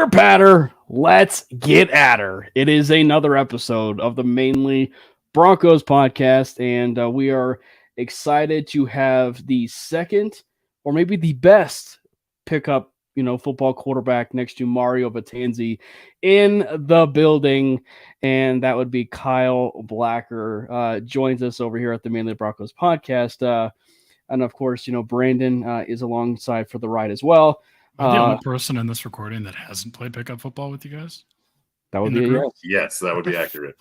Pitter patter, let's get at her. It is another episode of the Manely Broncos Podcast, and we are excited to have the second, or maybe the best, pickup, football quarterback next to Mario Batanzi in the building, and that would be Kyle Blacker. Joins us over here at the Manely Broncos Podcast, and of course, Brandon is alongside for the ride as well. Am I the only person in this recording that hasn't played pickup football with you guys? That would be yes, that would be accurate.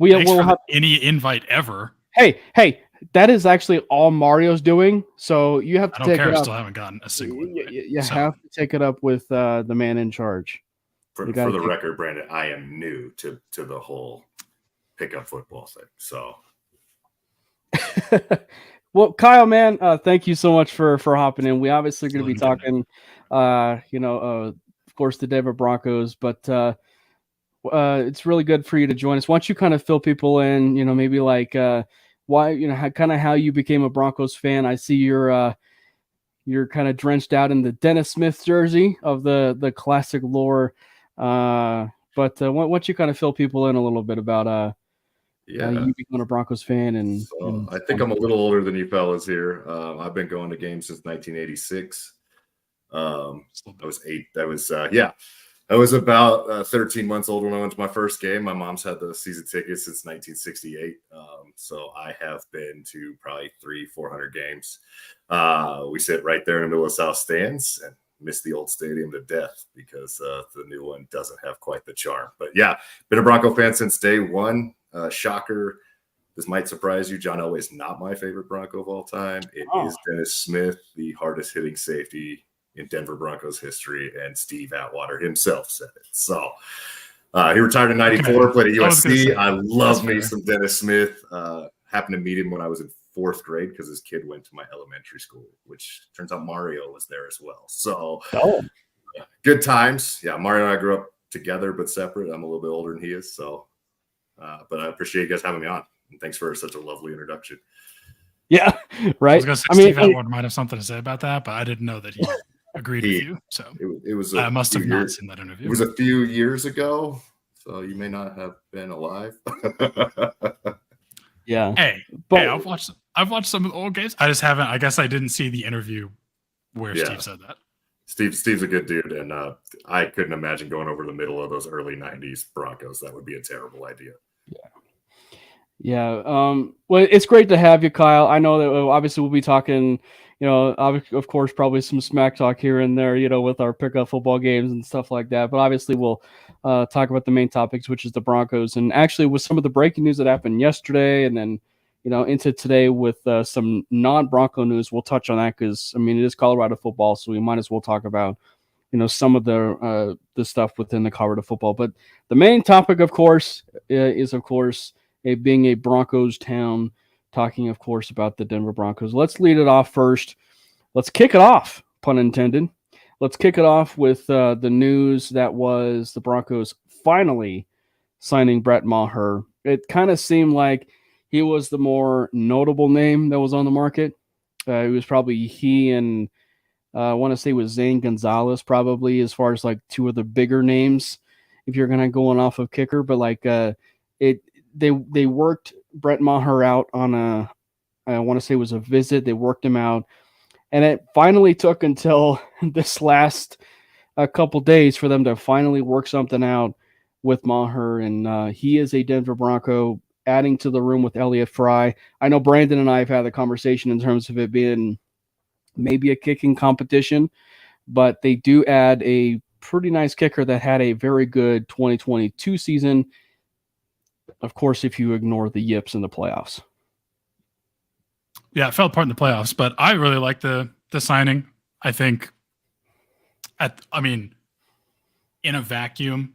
Thanks for any invite ever. Hey, that is actually all Mario's doing. So you have to take it up. I still haven't gotten a single invite. You have to take it up with the man in charge. For the record, Brandon, I am new to the whole pickup football thing. So. Well, Kyle, man, thank you so much for hopping in. We obviously going to be talking, of course, the Denver Broncos, but it's really good for you to join us. Why don't you kind of fill people in, maybe like why, how you became a Broncos fan. I see you're kind of drenched out in the Dennis Smith jersey of the classic lore. But why don't you kind of fill people in a little bit about you become a Broncos fan, and I think I'm a little older than you fellas here. I've been going to games since 1986. I was about 13 months old when I went to my first game. My mom's had the season tickets since 1968. So I have been to probably 300-400 games. We sit right there in the middle of South Stands and miss the old stadium to death because the new one doesn't have quite the charm. But yeah, been a Bronco fan since day one. Shocker. This might surprise you. John Elway's not my favorite Bronco of all time. It is Dennis Smith, the hardest hitting safety in Denver Broncos history, and Steve Atwater himself said it. So he retired in 94, played at USC. I love me some Dennis Smith. Happened to meet him when I was in fourth grade because his kid went to my elementary school, which turns out Mario was there as well. So good times. Yeah, Mario and I grew up together but separate. I'm a little bit older than he is. So, but I appreciate you guys having me on. And thanks for such a lovely introduction. Yeah, right. I was going to say Steve Atwater might have something to say about that, but I didn't know that he agreed with you. So it was. I must have not seen that interview. It was a few years ago, so you may not have been alive. Yeah. Hey, I've watched some of the old games. I just haven't. I guess I didn't see the interview where Steve said that. Steve's a good dude, and I couldn't imagine going over the middle of those early '90s Broncos. That would be a terrible idea. Yeah. Well, it's great to have you, Kyle. I know that obviously we'll be talking, of course, probably some smack talk here and there, with our pickup football games and stuff like that. But obviously we'll talk about the main topics, which is the Broncos. And actually with some of the breaking news that happened yesterday and then, into today with some non-Bronco news, we'll touch on that because, it is Colorado football, so we might as well talk about, some of the stuff within the Colorado football. But the main topic, of course, is, of course, being a Broncos town, talking, of course, about the Denver Broncos. Let's lead it off first. Let's kick it off, pun intended. Let's kick it off with the news that was the Broncos finally signing Brett Maher. It kind of seemed like he was the more notable name that was on the market. It was probably he and I want to say it was Zane Gonzalez probably as far as like two of the bigger names if you're going to go off of kicker. But like they worked Brett Maher out on I want to say it was a visit. They worked him out. And it finally took until this last couple days for them to finally work something out with Maher. And he is a Denver Bronco, adding to the room with Elliott Fry. I know Brandon and I have had the conversation in terms of it being maybe a kicking competition, but they do add a pretty nice kicker that had a very good 2022 season. Of course, if you ignore the yips in the playoffs. Yeah, it fell apart in the playoffs, but I really like the signing. I think in a vacuum,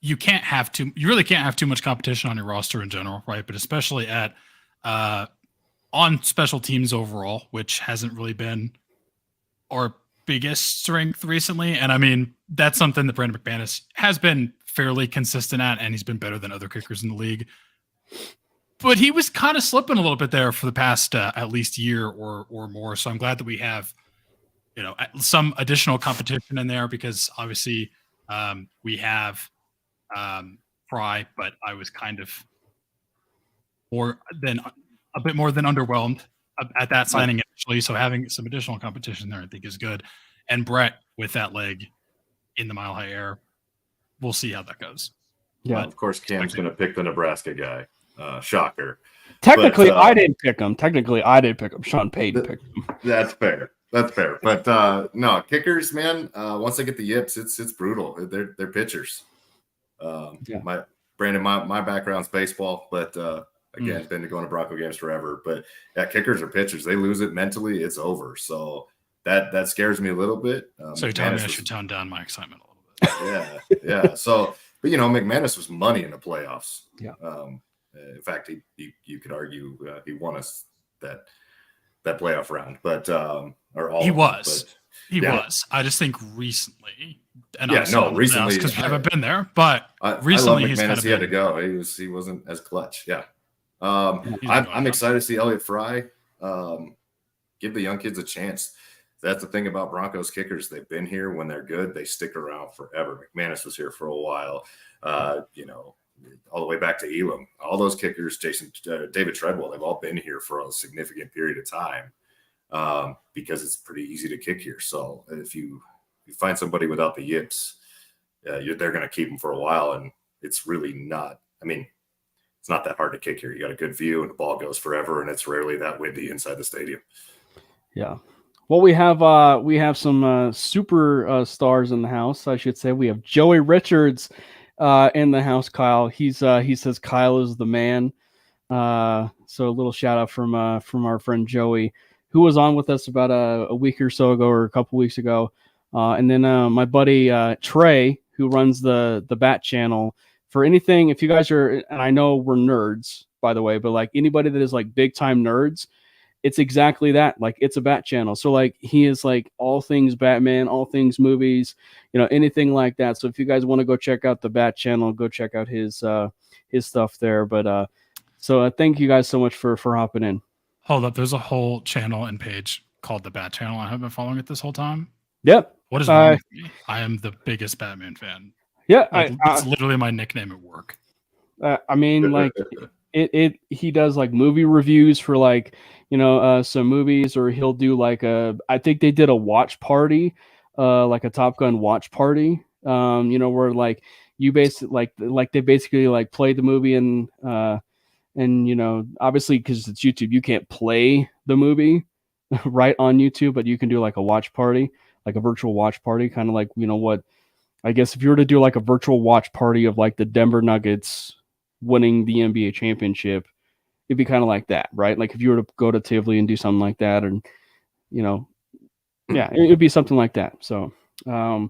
you really can't have too much competition on your roster in general, right? But especially at on special teams overall, which hasn't really been our biggest strength recently. And that's something that Brandon McManus has been fairly consistent at, and he's been better than other kickers in the league. But he was kind of slipping a little bit there for the past at least year or more. So I'm glad that we have some additional competition in there because obviously we have Fry, but I was kind of a bit more than underwhelmed at that signing initially. So having some additional competition there, I think is good. And Brett with that leg in the Mile High Air, we'll see how that goes. Yeah, of course, Cam's going to pick the Nebraska guy. Shocker. Technically, I didn't pick him. Sean Payton picked him. That's fair. But no, kickers, man. Once they get the yips, it's brutal. They're pitchers. My background's baseball, but again, been going to Bronco games forever. But yeah, kickers are pitchers. They lose it mentally, it's over. So that scares me a little bit. So you're telling me I should tone down my excitement a little bit. Yeah. So, but McManus was money in the playoffs. Yeah. In fact, you could argue he won us that playoff round, but he was. I just think recently, and recently because we haven't been there, but recently he's kind of had to go. He wasn't as clutch. Yeah. I'm excited to see Elliott Fry give the young kids a chance. That's the thing about Broncos kickers. They've been here. When they're good, they stick around forever. McManus was here for a while, all the way back to Elam. All those kickers, David Treadwell, they've all been here for a significant period of time because it's pretty easy to kick here. So if you find somebody without the yips, they're going to keep them for a while. And it's really not – it's not that hard to kick here. You got a good view and the ball goes forever, and it's rarely that windy inside the stadium. Yeah. Well, we have some super stars in the house, I should say. We have Joey Richards in the house, Kyle. He says Kyle is the man. So a little shout out from our friend Joey, who was on with us about a week or so ago or a couple weeks ago. And then my buddy Trey, who runs the Bat channel. For anything, if you guys are, and I know we're nerds, by the way, but like anybody that is like big time nerds, it's exactly that. Like it's a Bat channel. So like he is like all things Batman, all things movies, anything like that. So if you guys want to go check out the Bat channel, go check out his stuff there. But so thank you guys so much for hopping in. Hold up. There's a whole channel and page called the Bat channel. I have been following it this whole time. Yep. What is wrong with me? I am the biggest Batman fan. Yeah. It's literally my nickname at work. He does like movie reviews for like, some movies, or he'll do like I think they did a watch party, like a Top Gun watch party, where like you basically like they basically like play the movie and obviously because it's YouTube, you can't play the movie right on YouTube, but you can do like a watch party, like a virtual watch party, kind of like, what, I guess if you were to do like a virtual watch party of like the Denver Nuggets winning the NBA championship, it'd be kind of like that, right? Like if you were to go to Tivoli and do something like that, and it'd be something like that. So, so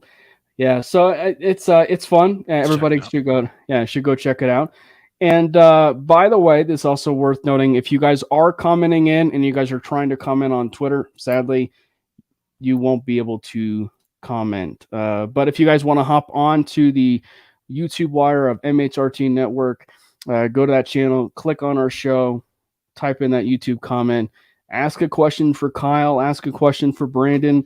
it's fun. Everybody should go check it out. And by the way, this is also worth noting, if you guys are commenting in and you guys are trying to comment on Twitter, sadly, you won't be able to comment. But if you guys want to hop on to the YouTube wire of MHRT Network, go to that channel, click on our show, type in that YouTube comment, ask a question for Kyle, ask a question for Brandon,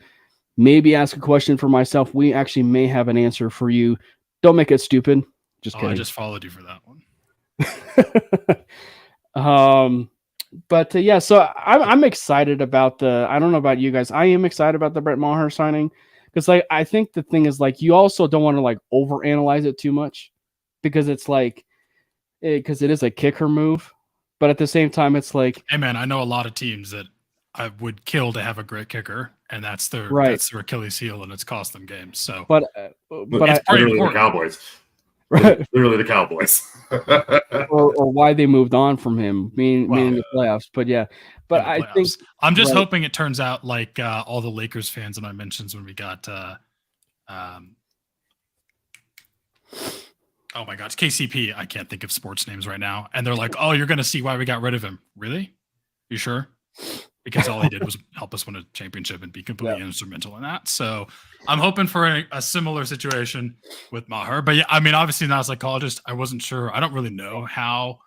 maybe ask a question for myself. We actually may have an answer for you. Don't make it stupid. Just kidding. I just followed you for that one. So I'm excited about I don't know about you guys. I am excited about the Brett Maher signing. Because I think the thing is like you also don't want to like overanalyze it too much, because it's like because it is a kicker move, but at the same time it's like, hey man, I know a lot of teams that I would kill to have a great kicker, and that's their Achilles heel, and it's cost them games. So, but it's literally the Cowboys, right? Literally the Cowboys, or why they moved on from him, meaning the playoffs. But yeah. But I think I'm just hoping it turns out like all the Lakers fans in my mentions when we got oh my gosh, KCP. I can't think of sports names right now. And they're like, oh, you're going to see why we got rid of him. Really? You sure? Because all he did was help us win a championship and be completely instrumental in that. So I'm hoping for a similar situation with Maher. But yeah, obviously not as a psychologist, I wasn't sure. I don't really know how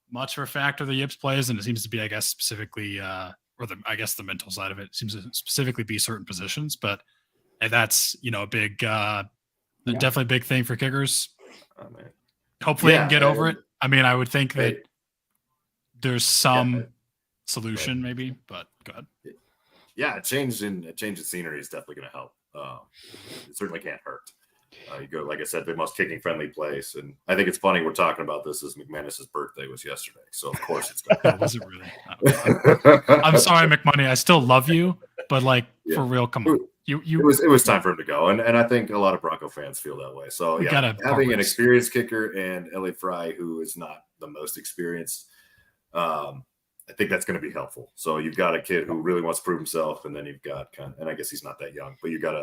much of a factor the yips plays, and it seems to be, I guess, specifically I guess the mental side of it seems to specifically be certain positions, but that's, a big, definitely a big thing for kickers. Oh, man. Hopefully you can get over it. I mean, I would think that there's some solution maybe, but go ahead. Yeah, a change in scenery is definitely going to help. It certainly can't hurt. You go, like I said, the most kicking friendly place, and I think it's funny we're talking about this as McManus's birthday was yesterday, so of course it's going to. Was it really? I'm sorry, McMoney. I still love you, but for real, come on. It was time for him to go, and I think a lot of Bronco fans feel that way. So having an experienced kicker and Elliott Fry, who is not the most experienced, I think that's going to be helpful. So you've got a kid who really wants to prove himself, and then you've got and I guess he's not that young, but you get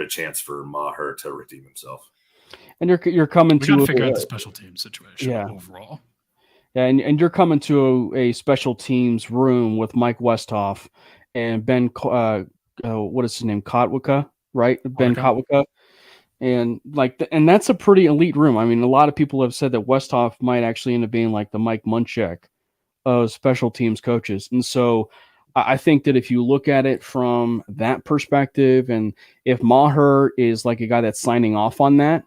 a chance for Maher to redeem himself. And you're coming to figure out the special team situation overall. Yeah, and you're coming to a special teams room with Mike Westhoff and Ben. What is his name? Kotwicka, right? Ben Kotwicka. And and that's a pretty elite room. I mean, a lot of people have said that Westhoff might actually end up being like the Mike Munchak of special teams coaches. And so I think that if you look at it from that perspective, and if Maher is like a guy that's signing off on that,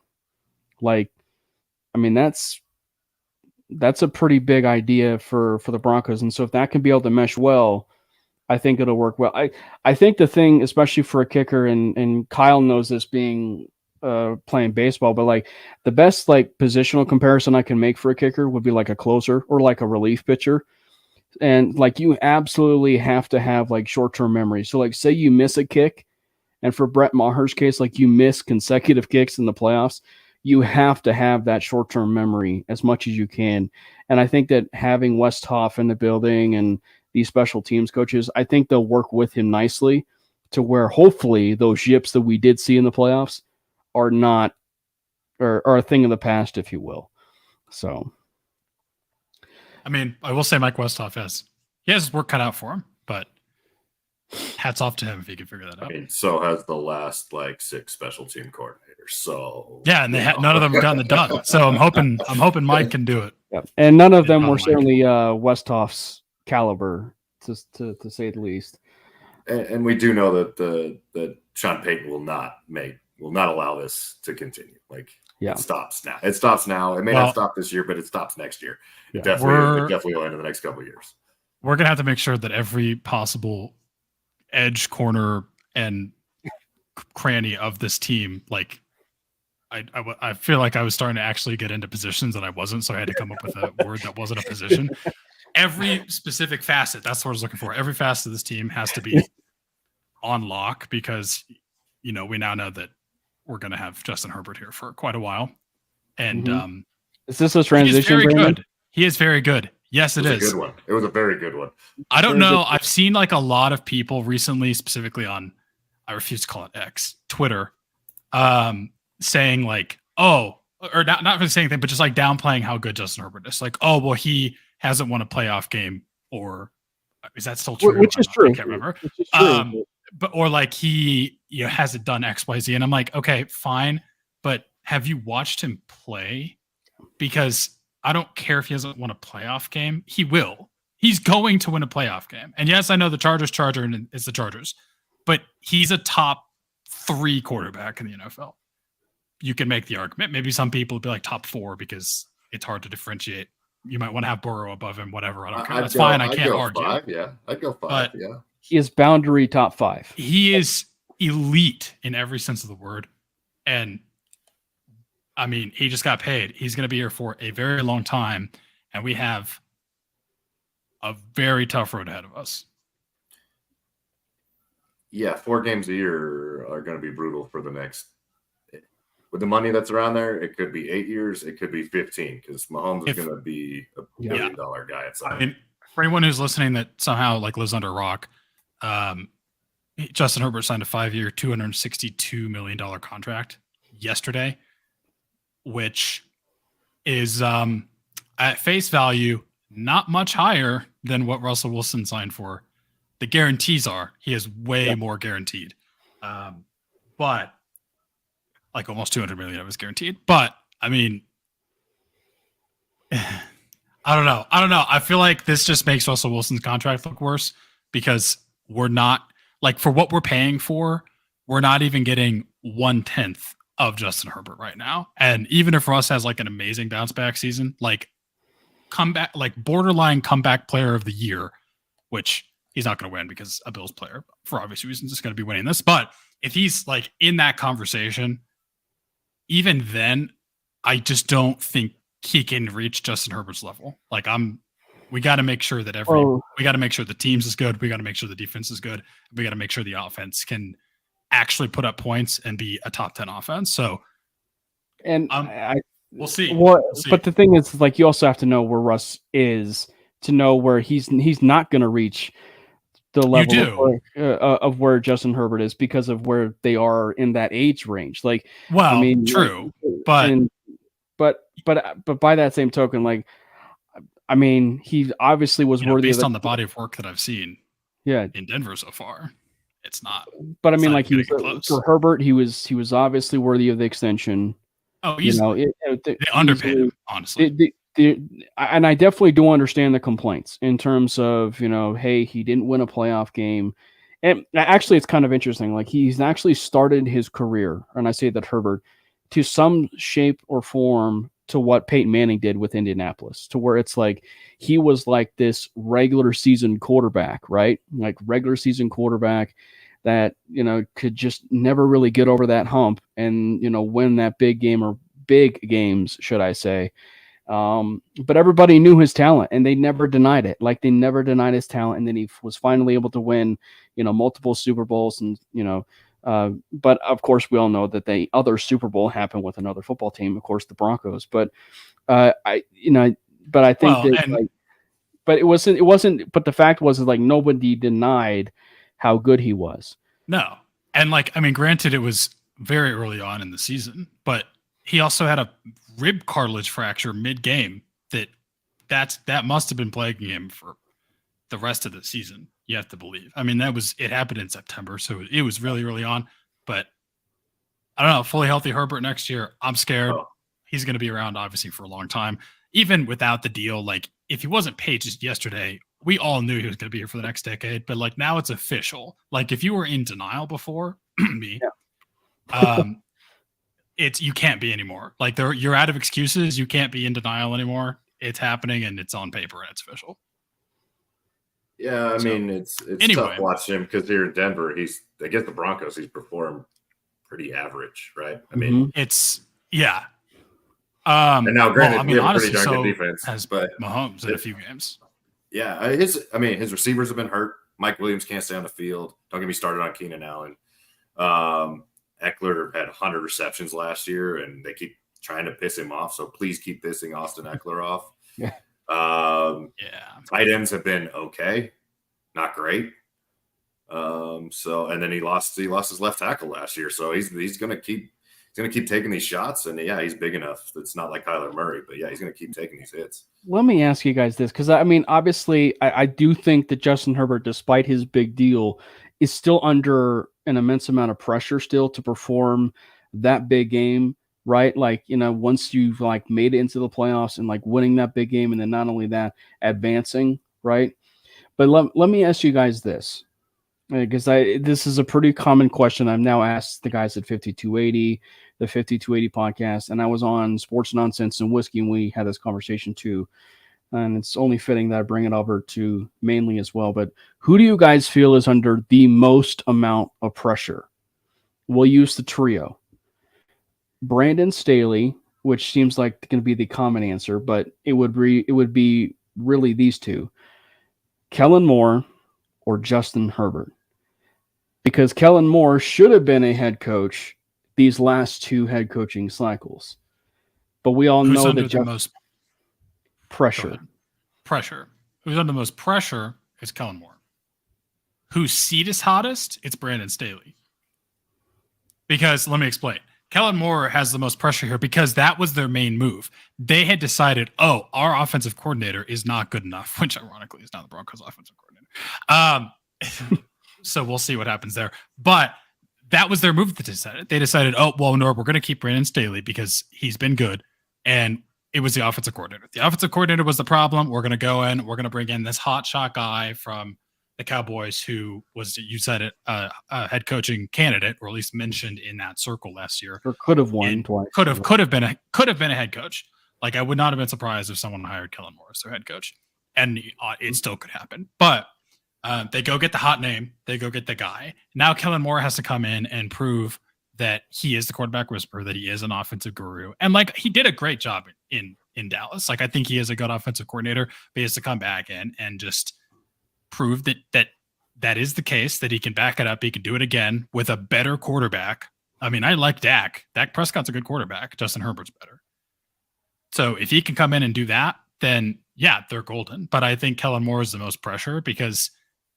that's a pretty big idea for the Broncos. And so if that can be able to mesh well, I think it'll work well. I think the thing, especially for a kicker, and Kyle knows this being playing baseball, but the best positional comparison I can make for a kicker would be like a closer or like a relief pitcher. And you absolutely have to have short-term memory. So say you miss a kick, and for Brett Maher's case, you miss consecutive kicks in the playoffs, you have to have that short-term memory as much as you can. And I think that having Westhoff in the building and these special teams coaches, I think they'll work with him nicely to where hopefully those yips that we did see in the playoffs are not, or are a thing of the past, if you will. So, I mean, I will say Mike Westhoff has his work cut out for him, but hats off to him if he can figure that out. I mean, so has the last 6 special team coordinators. So yeah, and none of them have gotten it done. So I'm hoping Mike can do it. Yeah. And none of them were certainly Westhoff's caliber, to say the least. And we do know that Sean Payton will not allow this to continue. It stops now. It stops now. It may not stop this year, but it stops next year. It definitely will end in the next couple of years. We're gonna have to make sure that every possible edge, corner, and cranny of this team, I feel like I was starting to actually get into positions that I wasn't, so I had to come up with a word that wasn't a position. Every specific facet, that's what I was looking for. Every facet of this team has to be on lock because, we now know that we're going to have Justin Herbert here for quite a while. And is this a transition? He is very good. He is very good. Yes, it is. A good one. It was a very good one. I don't know. I've seen a lot of people recently, specifically on, I refuse to call it X, Twitter, saying or not really saying anything, but just downplaying how good Justin Herbert is. He hasn't won a playoff game, or is that still true? Which is true. I can't remember. But he hasn't done X, Y, Z, and I'm okay, fine, but have you watched him play? Because I don't care if he hasn't won a playoff game. He will. He's going to win a playoff game. And yes, I know the Chargers and it's the Chargers, but he's a top 3 quarterback in the NFL. You can make the argument. Maybe some people would be top 4 because it's hard to differentiate. You might want to have Burrow above him, whatever. I don't care. That's fine. I can't argue. 5, yeah. I'd go 5, but yeah. He is boundary top 5. He is elite in every sense of the word. And I mean, he just got paid. He's going to be here for a very long time. And we have a very tough road ahead of us. Yeah, 4 games a year are going to be brutal for the next. With the money that's around there, it could be 8 years, it could be 15, because Mahomes is going to be a $1 billion guy at some point. I mean, for anyone who's listening that somehow lives under a rock, Justin Herbert signed a 5-year, $262 million contract yesterday, which is at face value not much higher than what Russell Wilson signed for. The guarantees are he is way more guaranteed, but almost 200 million of it is guaranteed. But I mean, I don't know. I feel like this just makes Russell Wilson's contract look worse because we're not like for what we're paying for, we're not even getting 1/10 of Justin Herbert right now. And even if Russ has like an amazing bounce back season, like comeback, like borderline comeback player of the year, which he's not going to win because a Bills player for obvious reasons is going to be winning this. But if he's like in that conversation, even then, I just don't think he can reach Justin Herbert's level. Like we got to make sure that we got to make sure the teams is good. We got to make sure the defense is good. We got to make sure the offense can actually put up points and be a top 10 offense. So, and we'll see. Well, we'll see. But the thing is, like, you also have to know where Russ is to know where he's not going to reach the level of where Justin Herbert is because of where they are in that age range. Like, well, I mean, true, but by that same token, like, I mean, he obviously was worthy based on the body of work that I've seen. Yeah, in Denver so far, it's not. But I mean, like, for Herbert, he was obviously worthy of the extension. Oh, easily. They underpaid him, honestly. And I definitely do understand the complaints in terms of, hey, he didn't win a playoff game. And actually, it's kind of interesting. Like, he's actually started his career, and I say that Herbert, to some shape or form to what Peyton Manning did with Indianapolis, to where it's like he was like this regular season quarterback, right? Like regular season quarterback that, could just never really get over that hump and, win that big game or big games, should I say. But everybody knew his talent and they never denied it. Like, they never denied his talent. And then he was finally able to win, multiple Super Bowls and, but of course we all know that the other Super Bowl happened with another football team, of course, the Broncos. But, but I think but it wasn't, but the fact was like nobody denied how good he was. No. And like, I mean, granted, it was very early on in the season, but he also had a rib cartilage fracture mid-game that must have been plaguing him for the rest of the season. You have to believe. I mean, it happened in September, so it was really early on. But I don't know, fully healthy Herbert next year, I'm scared. He's going to be around, obviously, for a long time. Even without the deal, like, if he wasn't paid just yesterday, we all knew he was going to be here for the next decade. But, like, now it's official. Like, if you were in denial before, me, you can't be anymore. Like, you're out of excuses. You can't be in denial anymore. It's happening, and it's on paper, and it's official. Yeah, I mean, it's tough watching him because here in Denver, against the Broncos, he's performed pretty average, right? I mean, it's yeah. And now, granted, we have honestly, a pretty darn good defense, but Mahomes in a few games. Yeah, his receivers have been hurt. Mike Williams can't stay on the field. Don't get me started on Keenan Allen. Eckler had 100 receptions last year, and they keep trying to piss him off. So please keep pissing Austin Eckler off. Yeah. Tight ends have been okay, not great. And then he lost his left tackle last year, so he's gonna keep taking these shots, and yeah, he's big enough. It's not like Kyler Murray, but yeah, he's gonna keep taking these hits. Let me ask you guys this, because I mean, obviously, I do think that Justin Herbert, despite his big deal, is still under an immense amount of pressure still to perform that big game. Right. Like, once you've like made it into the playoffs and like winning that big game, and then not only that, advancing. Right. But let me ask you guys this, because this is a pretty common question. I've now asked the guys at 5280, the 5280 podcast, and I was on Sports Nonsense and Whiskey, and we had this conversation too. And it's only fitting that I bring it over to Manly as well. But who do you guys feel is under the most amount of pressure? We'll use the trio. Brandon Staley, which seems like going to be the common answer, but it would be really these two, Kellen Moore or Justin Herbert, because Kellen Moore should have been a head coach these last two head coaching cycles, but we all know that the most pressure. Who's under the most pressure is Kellen Moore. Whose seat is hottest? It's Brandon Staley. Because let me explain. Kellen Moore has the most pressure here because that was their main move. They had decided, our offensive coordinator is not good enough, which ironically is now the Broncos offensive coordinator. So we'll see what happens there. But that was their move that they decided. They decided, no, we're going to keep Brandon Staley because he's been good. And it was the offensive coordinator. The offensive coordinator was the problem. We're going to go in. We're going to bring in this hot shot guy from the Cowboys, who was, you said it, a head coaching candidate, or at least mentioned in that circle last year, or could have won twice. Could have been a head coach. Like, I would not have been surprised if someone hired Kellen Moore as their head coach, and it still could happen. But they go get the hot name, they go get the guy. Now Kellen Moore has to come in and prove that he is the quarterback whisperer, that he is an offensive guru, and like, he did a great job in Dallas. Like, I think he is a good offensive coordinator, but he has to come back in and just prove that is the case, that he can back it up. He can do it again with a better quarterback. I mean, I like Dak. Dak Prescott's a good quarterback. Justin Herbert's better. So if he can come in and do that, then yeah, they're golden. But I think Kellen Moore is the most pressure, because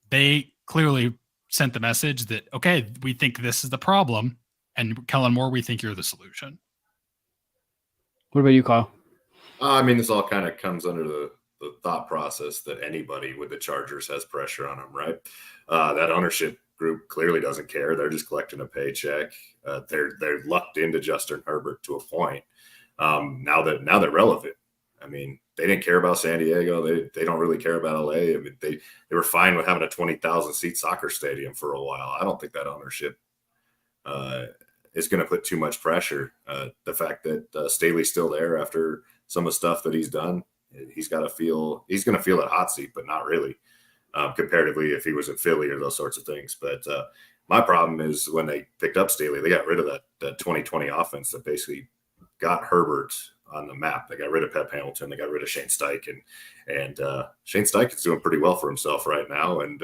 they clearly sent the message that, okay, we think this is the problem, and Kellen Moore, we think you're the solution. What about you, Kyle? I mean, this all kind of comes under the thought process that anybody with the Chargers has pressure on them, right? That ownership group clearly doesn't care. They're just collecting a paycheck. They're lucked into Justin Herbert to a point. Now they're relevant. I mean, they didn't care about San Diego. They don't really care about LA. I mean, they were fine with having a 20,000 seat soccer stadium for a while. I don't think that ownership is going to put too much pressure. The fact that Staley's still there after some of the stuff that he's done, he's going to feel that hot seat, but not really comparatively if he was in Philly or those sorts of things. But my problem is when they picked up Staley, they got rid of that 2020 offense that basically got Herbert on the map. They got rid of Pep Hamilton. They got rid of Shane Steichen, and Shane Steichen's doing pretty well for himself right now. And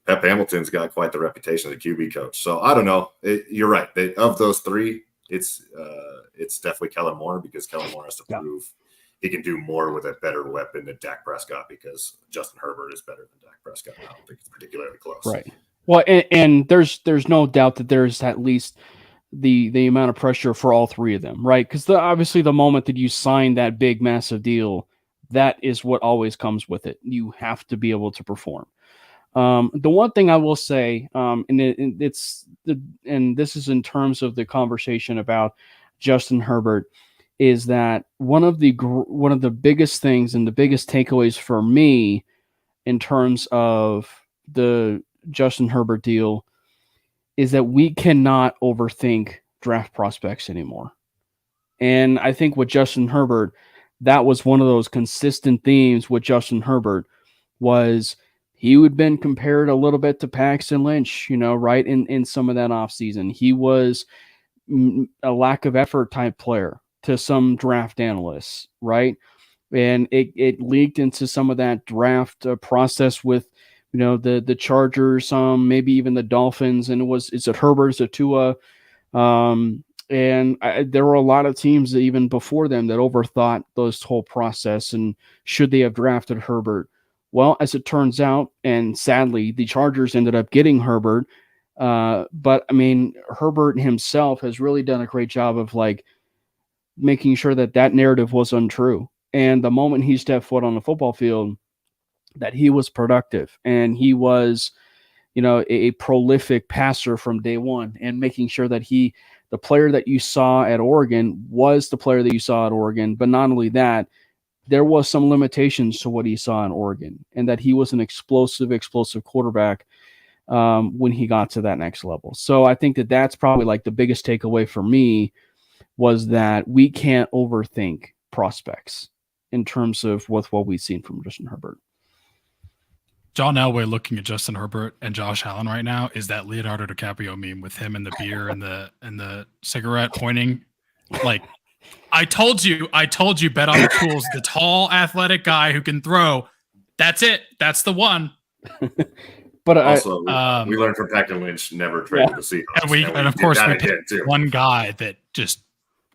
Pep Hamilton's got quite the reputation as a QB coach. So I don't know. You're right. Of those three, it's definitely Kellen Moore, because Kellen Moore has to prove he can do more with a better weapon than Dak Prescott, because Justin Herbert is better than Dak Prescott. I don't think it's particularly close. Right. Well, and there's no doubt that there's at least the amount of pressure for all three of them, right? Because obviously the moment that you sign that big, massive deal, that is what always comes with it. You have to be able to perform. The one thing I will say, and this is in terms of the conversation about Justin Herbert, is that one of the biggest things and the biggest takeaways for me in terms of the Justin Herbert deal is that we cannot overthink draft prospects anymore. And I think with Justin Herbert, that was one of those consistent themes with Justin Herbert, was he had been compared a little bit to Paxton Lynch, right, in some of that offseason. He was a lack of effort type player to some draft analysts, right? And it leaked into some of that draft process with, the Chargers, maybe even the Dolphins, and is it Herbert, is it Tua? And there were a lot of teams that even before them that overthought this whole process, and should they have drafted Herbert? Well, as it turns out, and sadly, the Chargers ended up getting Herbert. But I mean, Herbert himself has really done a great job of making sure that narrative was untrue. And the moment he stepped foot on the football field, that he was productive, and he was, a prolific passer from day one, and making sure that the player that you saw at Oregon was the player that you saw at Oregon. But not only that, there was some limitations to what he saw in Oregon, and that he was an explosive quarterback when he got to that next level. So I think that's probably the biggest takeaway for me, was that we can't overthink prospects in terms of what we've seen from Justin Herbert. John Elway looking at Justin Herbert and Josh Allen right now is that Leonardo DiCaprio meme with him and the beer and the cigarette pointing. I told you, bet on the tools. The tall, athletic guy who can throw. That's it. That's the one. But also, we learned from Paxton Lynch, never traded the Seahawks. And of course, we picked one guy that just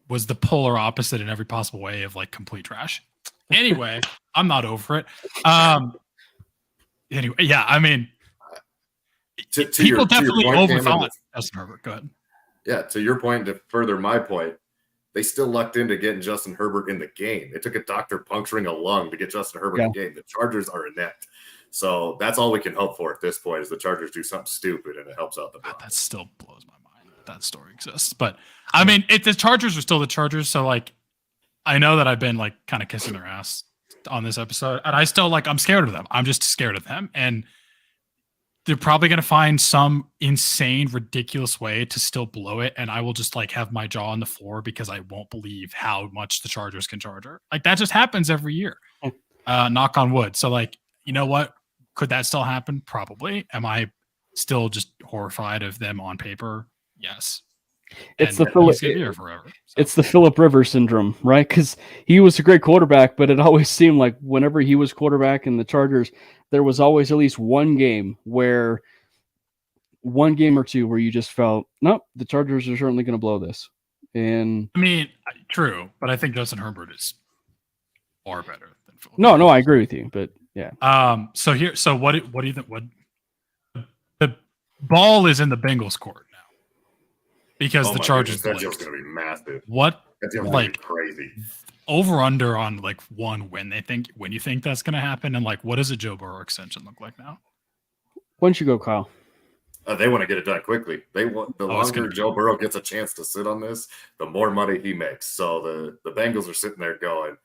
was the polar opposite in every possible way of complete trash. Anyway, I'm not over it. Anyway, yeah, I mean, people definitely overthought Justin Herbert. Go ahead. Yeah, to your point, to further my point, they still lucked into getting Justin Herbert in the game. It took a doctor puncturing a lung to get Justin Herbert in the game. The Chargers are inept. So that's all we can hope for at this point, is the Chargers do something stupid and it helps out the Broncos. That still blows my mind that story exists. But, I mean, the Chargers are still the Chargers, so, I know that I've been, kind of kissing their ass on this episode, and I still, I'm scared of them. I'm just scared of them. And they're probably going to find some insane, ridiculous way to still blow it. And I will just like have my jaw on the floor because I won't believe how much the Chargers can charge her. Like that just happens every year. Knock on wood. So like, you know what? Could that still happen? Probably. Am I still just horrified of them on paper? Yes. It's and the Philip. he's gonna be here forever. So. It's the Philip Rivers syndrome, right? Because he was a great quarterback, but it always seemed like whenever he was quarterback in the Chargers, there was always at least one game or two where you just felt, nope, the Chargers are certainly going to blow this. And I mean, true, but I think Justin Herbert is far better than Philip. No, I agree with you, but yeah. So what do you think? What the ball is in the Bengals' court now because the Chargers. That deal's going to be massive. What? That deal's going to be crazy. Over under on like one when you think that's going to happen, and like what does a Joe Burrow extension look like now? Why don't you go, Kyle? They want to get it done quickly. They want the longer Joe Burrow gets a chance to sit on this, the more money he makes. So the Bengals are sitting there going,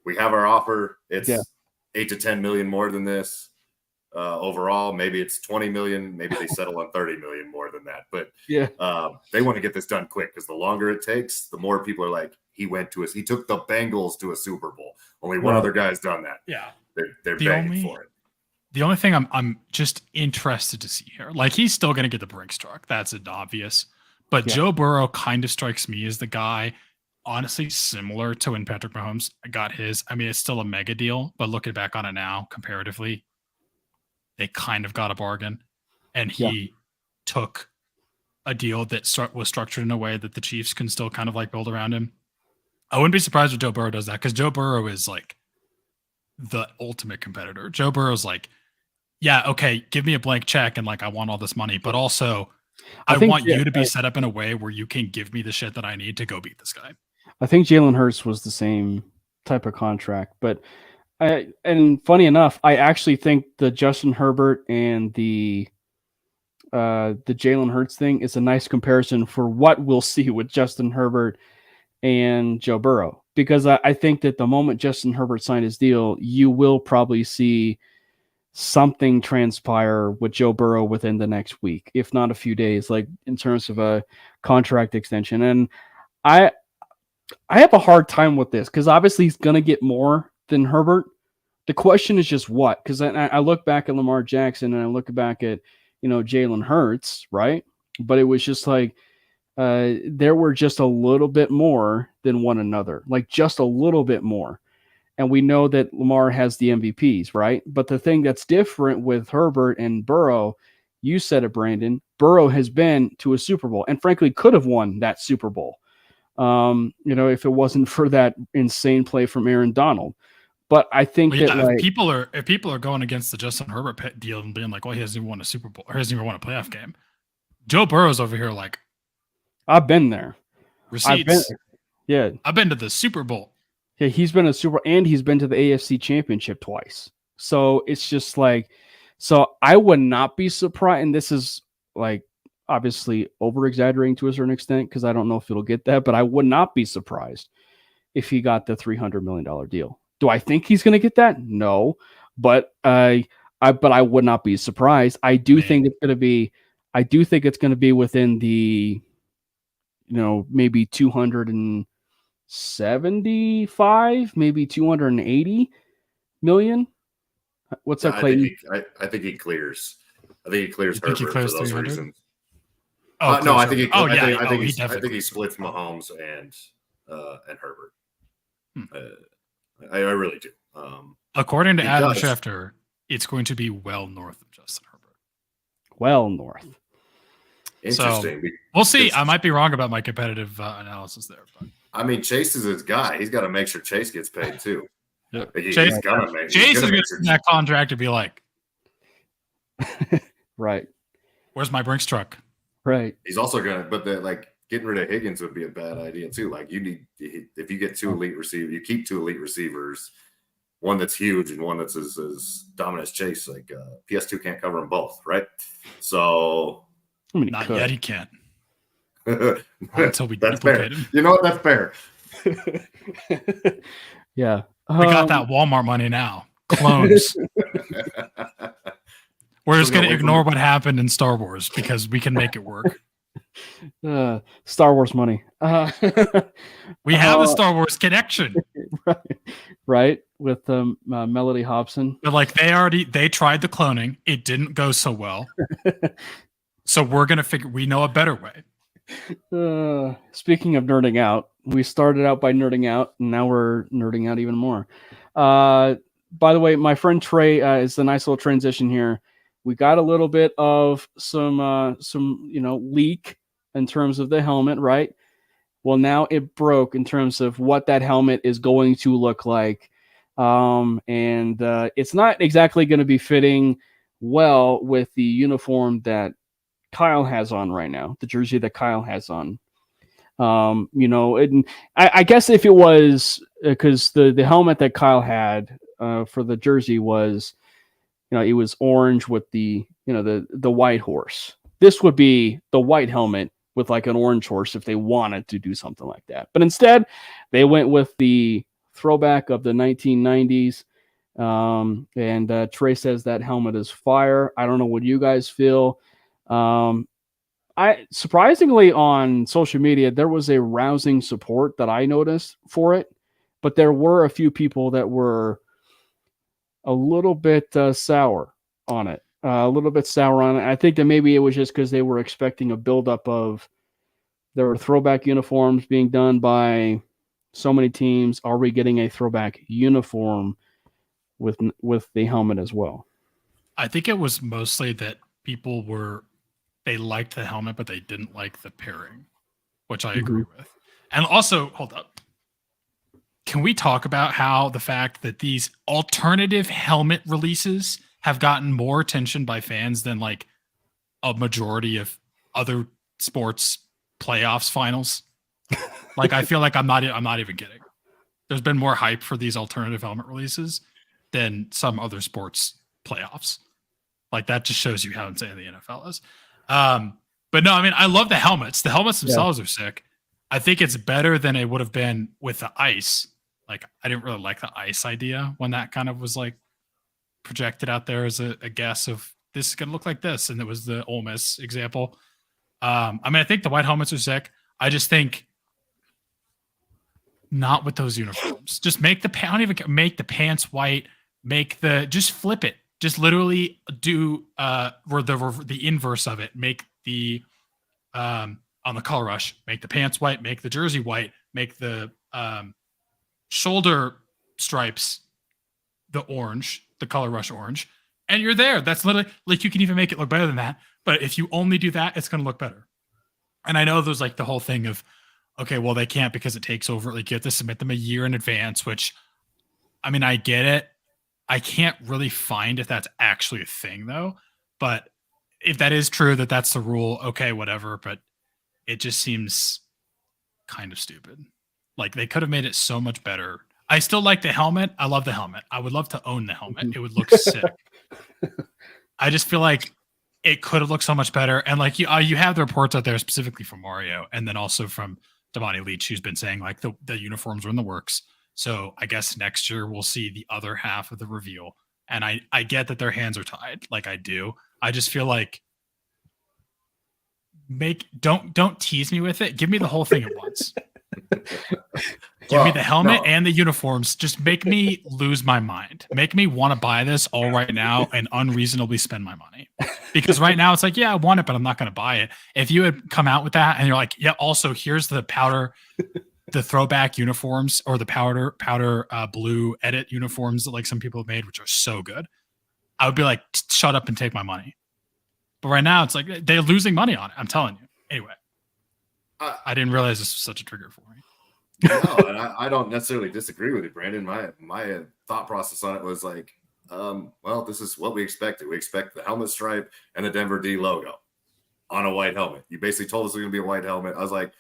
"We have our offer. It's 8 to 10 million more than this overall. Maybe it's 20 million. Maybe they settle on 30 million more than that. But they want to get this done quick because the longer it takes, the more people are like, he took the Bengals to a Super Bowl. Only one other guy's done that. Yeah, they're begging for it. The only thing I'm just interested to see here, like he's still going to get the Brinks truck. That's obvious. But Joe Burrow kind of strikes me as the guy, honestly, similar to when Patrick Mahomes got his. I mean, it's still a mega deal, but looking back on it now, comparatively, they kind of got a bargain. And he took a deal that was structured in a way that the Chiefs can still kind of like build around him. I wouldn't be surprised if Joe Burrow does that because Joe Burrow is like the ultimate competitor. Joe Burrow's like, yeah, okay, give me a blank check and like I want all this money, but also I want you to be set up in a way where you can give me the shit that I need to go beat this guy. I think Jalen Hurts was the same type of contract, but and funny enough, I actually think the Justin Herbert and the Jalen Hurts thing is a nice comparison for what we'll see with Justin Herbert and Joe Burrow, because I think that the moment Justin Herbert signed his deal, you will probably see something transpire with Joe Burrow within the next week, if not a few days, like in terms of a contract extension. And I have a hard time with this because obviously he's going to get more than Herbert. The question is just what, because I look back at Lamar Jackson and I look back at, Jalen Hurts, right? But it was just like there were just a little bit more than one another, like just a little bit more. And we know that Lamar has the MVPs, right? But the thing that's different with Herbert and Burrow, you said it, Brandon, Burrow has been to a Super Bowl and frankly could have won that Super Bowl, if it wasn't for that insane play from Aaron Donald. But I think if people are going against the Justin Herbert deal and being like, well, he hasn't even won a Super Bowl or hasn't even won a playoff game. Joe Burrow's over here like, I've been there. Receipts. I've been to the Super Bowl. Yeah, he's been a Super and he's been to the AFC Championship twice. So it's just like, so I would not be surprised. And this is like obviously over exaggerating to a certain extent because I don't know if it'll get that, but I would not be surprised if he got the $300 million deal. Do I think he's going to get that? No, but I would not be surprised. I do think it's going to be within the, maybe 275, maybe 280 million. What's that, Clayton? I think he clears. I think he clears Herbert for those reasons. Oh no, I think he. I think he splits Mahomes and Herbert. I really do. According to Adam Schefter, it's going to be well north of Justin Herbert. Well north. Interesting. So, we'll see. I might be wrong about my competitive analysis there, but I mean, Chase is his guy. He's got to make sure Chase gets paid too. Yeah. Chase is going to that contract to be like, right. Where's my Brinks truck? Right. He's also going to, but getting rid of Higgins would be a bad idea too. Like if you get two elite receivers, you keep two elite receivers, one that's huge and one that's as dominant as Chase. Like PS2 can't cover them both, right? So not yet, he can't. Until we that's fair. Him. You know what? That's fair. Yeah, we got that Walmart money now. Clones. We're just going to ignore what happened in Star Wars because we can make it work. Star Wars money. We have a Star Wars connection. Right? With Melody Hobson. But like they tried the cloning. It didn't go so well. So we're going to we know a better way. Speaking of nerding out, we started out by nerding out, and now we're nerding out even more. By the way, my friend Trey is a nice little transition here. We got a little bit of some leak in terms of the helmet, right? Well, now it broke in terms of what that helmet is going to look like. And it's not exactly going to be fitting well with the uniform that Kyle has on right now, the jersey that Kyle has on. I guess if it was because the helmet that Kyle had for the jersey was, it was orange with the white horse. This would be the white helmet with like an orange horse if they wanted to do something like that. But instead, they went with the throwback of the 1990s. And Trey says that helmet is fire. I don't know what you guys feel. I surprisingly on social media, there was a rousing support that I noticed for it, but there were a few people that were a little bit sour on it. I think that maybe it was just because they were expecting a buildup of there were throwback uniforms being done by so many teams. Are we getting a throwback uniform with the helmet as well? I think it was mostly that people they liked the helmet, but they didn't like the pairing, which I agree with. And also, hold up. Can we talk about how the fact that these alternative helmet releases have gotten more attention by fans than like a majority of other sports playoffs finals? Like, I feel like I'm not even kidding. There's been more hype for these alternative helmet releases than some other sports playoffs. Like, that just shows you how insane the NFL is. But no, I mean, I love the helmets. The helmets themselves are sick. I think it's better than it would have been with the ice. Like, I didn't really like the ice idea when that kind of was like projected out there as a guess of this is going to look like this. And it was the Ole Miss example. I mean, I think the white helmets are sick. I just think not with those uniforms. Just make the pants white, just flip it. Just literally do the inverse of it. Make the on the color rush, make the pants white, make the jersey white, make the shoulder stripes the orange, the color rush orange, and you're there. That's literally like you can even make it look better than that. But if you only do that, it's going to look better. And I know there's like the whole thing of, okay, well, they can't because it takes over. Like, you have to submit them a year in advance, which, I mean, I get it. I can't really find if that's actually a thing, though. But if that is true, that's the rule, okay, whatever. But it just seems kind of stupid. Like, they could have made it so much better. I still like the helmet. I love the helmet. I would love to own the helmet. It would look sick. I just feel like it could have looked so much better. And like you have the reports out there specifically from Mario, and then also from Damani Leach, who's been saying like the uniforms are in the works. So I guess next year we'll see the other half of the reveal. And I get that their hands are tied. Like, I do. I just feel like don't tease me with it. Give me the whole thing at once. Give me the helmet and the uniforms. Just make me lose my mind. Make me want to buy this all right now and unreasonably spend my money. Because right now it's like, yeah, I want it, but I'm not going to buy it. If you had come out with that and you're like, yeah, also here's the powder, the throwback uniforms, or the powder blue edit uniforms that like some people have made, which are so good, I would be like, shut up and take my money. But right now it's like they're losing money on it. I'm telling you. Anyway, I didn't realize this was such a trigger for me. No, and I don't necessarily disagree with you, Brandon. My thought process on it was like, well, this is what we expected. We expect the helmet stripe and the Denver D logo on a white helmet. You basically told us it was going to be a white helmet. I was like,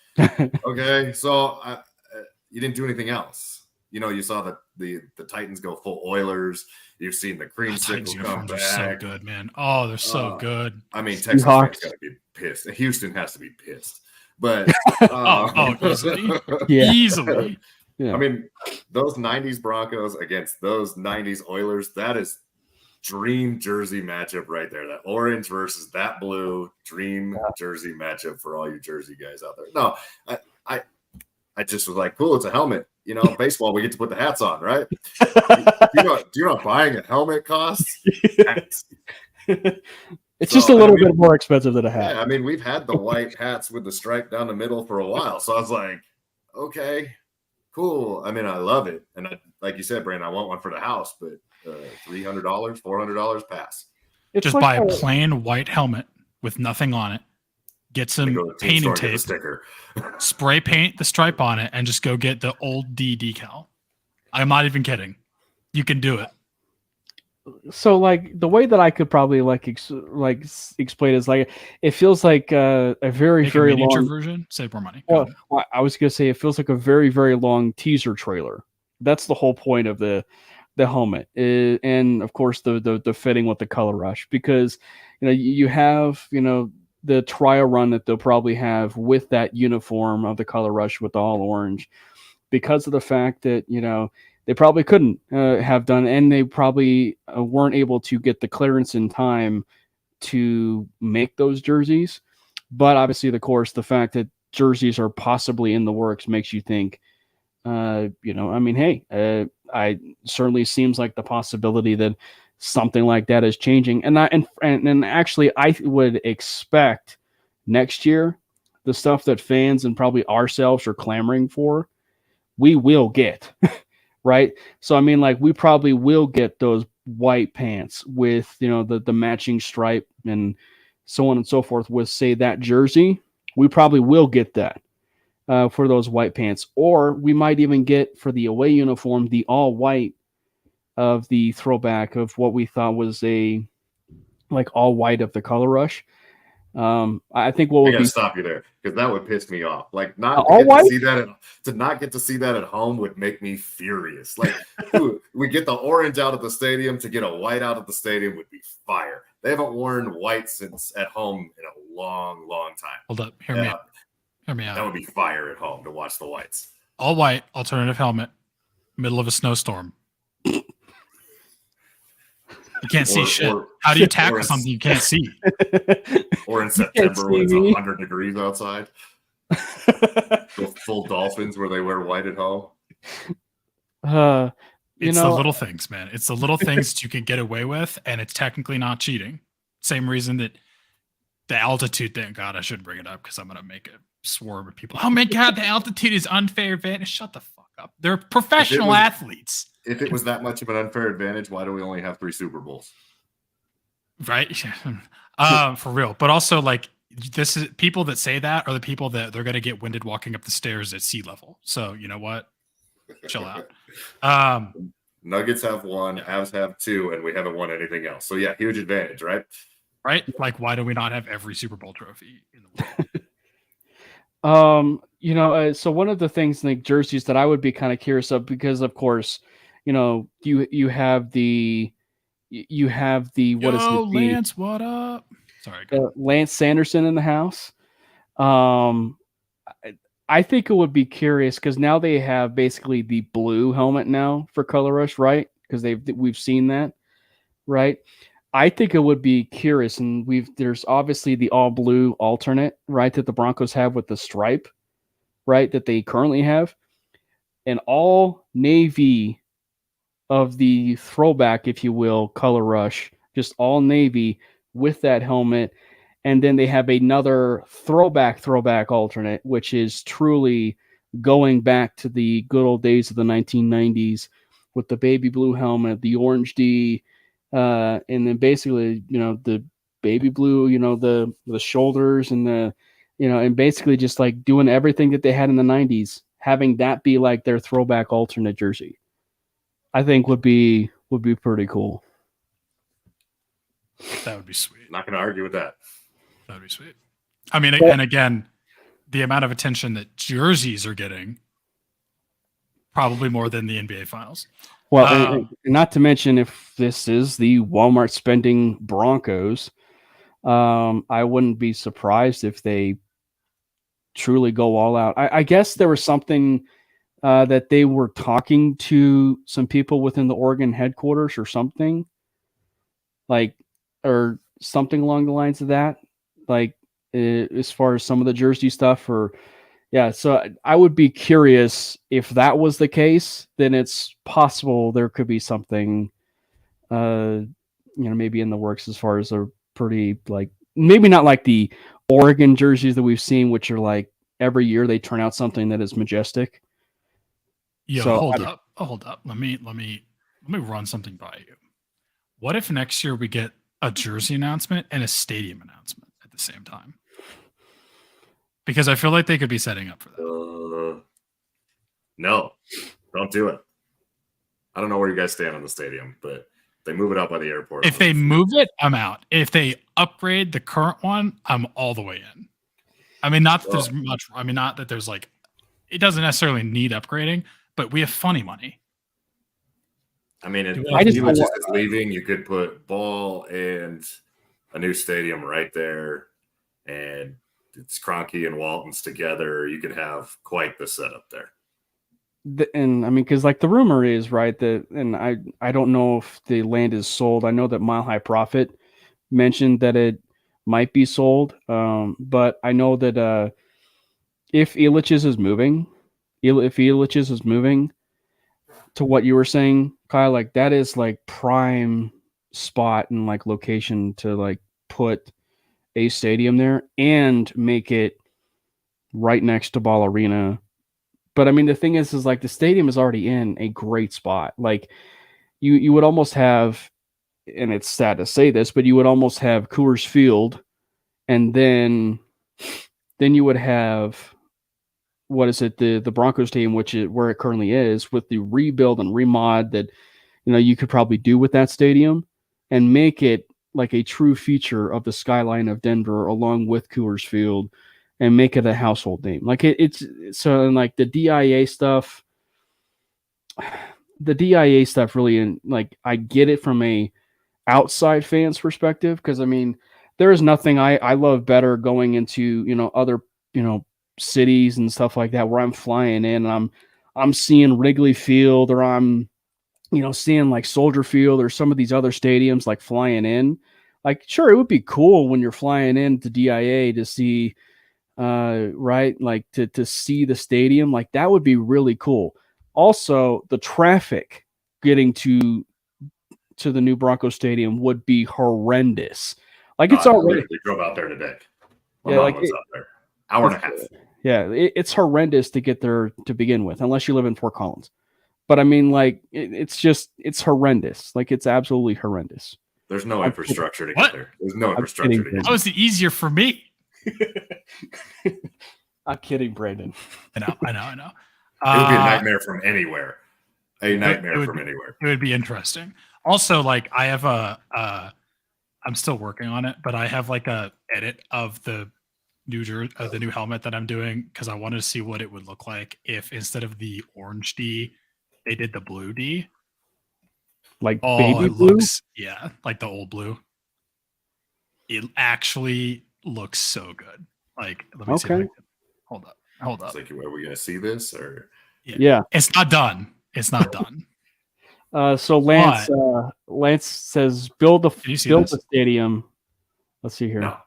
okay, so you didn't do anything else. You know, you saw the Titans go full Oilers. You've seen the creamsicle come back. So good, man. Oh, they're so good. I mean, Texas fans got to be pissed. Houston has to be pissed. But easily. Yeah. Easily. Yeah. I mean, those 90s Broncos against those 90s Oilers, that is dream jersey matchup right there. That orange versus that blue, dream jersey matchup for all you jersey guys out there. No, I just was like, cool, it's a helmet. You know, baseball, we get to put the hats on, right? do you know buying a helmet costs? It's just a little bit more expensive than a hat. Yeah, I mean, we've had the white hats with the stripe down the middle for a while. So I was like, okay, cool. I mean, I love it. And like you said, Brandon, I want one for the house, but $300, $400 pass. Just buy a plain white helmet with nothing on it. Get some painting tape, spray paint the stripe on it, and just go get the old D decal. I'm not even kidding. You can do it. So, like, the way that I could probably explain is like it feels like a very very long version. Save more money. Well, I was gonna say it feels like a very very long teaser trailer. That's the whole point of the helmet, and of course the fitting with the color rush, because you have the trial run that they'll probably have with that uniform of the color rush with the all orange, because of the fact that they probably couldn't have done, and they probably weren't able to get the clearance in time to make those jerseys. But obviously, of course, the fact that jerseys are possibly in the works makes you think, I mean, hey, I certainly seems like the possibility that something like that is changing. And actually, I would expect next year the stuff that fans and probably ourselves are clamoring for, we will get. Right. So, I mean, like, we probably will get those white pants with, the matching stripe and so on and so forth with, say, that jersey. We probably will get that for those white pants. Or we might even get for the away uniform, the all white of the throwback of what we thought was all white of the color rush. I think what would stop you there, because that would piss me off. Like, not get to see that at home would make me furious. Like, dude, we get the orange out of the stadium, to get a white out of the stadium would be fire. They haven't worn white since at home in a long, long time. Hold up, hear me out. That would be fire at home to watch the whites. All white, alternative helmet, middle of a snowstorm. You can't see shit. How do you tackle something you can't see? Or in September when it's 100 degrees outside. Full Dolphins where they wear white at home. It's the little things, man. It's the little things that you can get away with, and it's technically not cheating. Same reason that the altitude thing, God, I shouldn't bring it up because I'm going to make a swarm of people. Oh my God, the altitude is unfair advantage. Shut the fuck up. They're professional athletes. If it was that much of an unfair advantage, why do we only have 3 Super Bowls? Right. For real. But also, like, this is people that say that are the people that they're going to get winded walking up the stairs at sea level. So you know what? Chill out. Nuggets have 1, Avs have 2, and we haven't won anything else. So yeah, huge advantage, right? Right. Like, why do we not have every Super Bowl trophy in the world? So one of the things, like, jerseys that I would be kind of curious of, because of course, you have the what is it? Lance, what up? Sorry, Lance Sanderson in the house. I think it would be curious because now they have basically the blue helmet now for Color Rush, right? Because we've seen that, right? I think it would be curious, and there's obviously the all blue alternate, right, that the Broncos have with the stripe, right, that they currently have, an all navy of the throwback, if you will, Color Rush, just all navy with that helmet. And then they have another throwback alternate, which is truly going back to the good old days of the 1990s with the baby blue helmet, the orange D, and then basically, the baby blue, the shoulders and and basically just like doing everything that they had in the 90s, having that be like their throwback alternate jersey, I think would be pretty cool. That would be sweet. Not going to argue with that. That'd be sweet. I mean, and again, the amount of attention that jerseys are getting, probably more than the NBA Finals. Well, and not to mention, if this is the Walmart spending Broncos, I wouldn't be surprised if they truly go all out. I guess there was something that they were talking to some people within the Oregon headquarters or something like, or something along the lines of that, like as far as some of the jersey stuff, or yeah. So I would be curious if that was the case. Then it's possible there could be something, maybe in the works as far as a pretty like maybe not like the Oregon jerseys that we've seen, which are like every year they turn out something that is majestic. Yo, So hold up. Let me run something by you. What if next year we get a jersey announcement and a stadium announcement at the same time? Because I feel like they could be setting up for that. No, don't do it. I don't know where you guys stand on the stadium, but they move it out by the airport. If they move it, I'm out. If they upgrade the current one, I'm all the way in. I mean, not that there's much. I mean, not that there's like, it doesn't necessarily need upgrading, but we have funny money. I mean, if Elitch's is leaving, you could put Ball and a new stadium right there, and it's Kroenke and Walton's together. You could have quite the setup there. And I mean, because like the rumor is right that, and I don't know if the land is sold. I know that Mile High Profit mentioned that it might be sold, but I know that if Elitch's is moving, to what you were saying, Kyle, like that is like prime spot and like location to like put a stadium there and make it right next to Ball Arena. But I mean, the thing is like the stadium is already in a great spot. Like you would almost have, and it's sad to say this, but you would almost have Coors Field, and then you would have, what is it, the Broncos Stadium, which is where it currently is, with the rebuild and remod that you could probably do with that stadium, and make it like a true feature of the skyline of Denver, along with Coors Field, and make it a household name. Like it's so, and like the DIA stuff really, and like I get it from a outside fan's perspective, because I mean there is nothing I love better going into other cities and stuff like that where I'm flying in and I'm seeing Wrigley Field, or I'm seeing like Soldier Field or some of these other stadiums, like flying in. Like sure, it would be cool when you're flying into DIA to see right, like to see the stadium, like that would be really cool. Also, the traffic getting to the new Broncos Stadium would be horrendous. Like it's already. We drove out there today. Yeah, like was out there. Hour and a half. Yeah, it's horrendous to get there to begin with, unless you live in Fort Collins. But I mean, like it's horrendous. Like it's absolutely horrendous. There's no infrastructure to get there. There's no infrastructure to get there. That was easier for me. I'm kidding, Brandon. I know. It would be a nightmare from anywhere. From anywhere. It would be interesting. Also, like I have I'm still working on it, but I have like a edit of the new helmet that I'm doing, because I wanted to see what it would look like if instead of the orange D, they did the blue D. Like baby blue? Like the old blue. It actually looks so good. Like, let me see. Hold up. It's like, are we going to see this or? Yeah. It's not done. So Lance says build the stadium. Let's see here. No.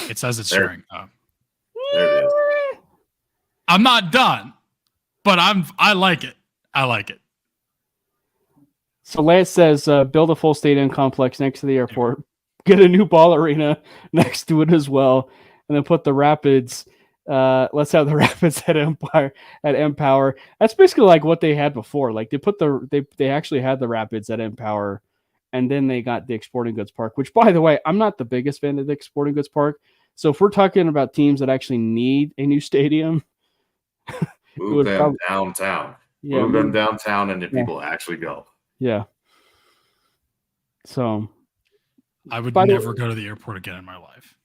It says it's sharing. There it is. I'm not done, but I like it. So Lance says build a full stadium complex next to the airport. Get a new Ball Arena next to it as well, and then put the Rapids. Let's have the Rapids at Empower. That's basically like what they had before. Like they actually had the Rapids at Empower, and then they got Dick's Sporting Goods Park. Which, by the way, I'm not the biggest fan of Dick's Sporting Goods Park. So if we're talking about teams that actually need a new stadium, move them downtown. Yeah, move them downtown, and then people actually go. Yeah. So. I would never go to the airport again in my life.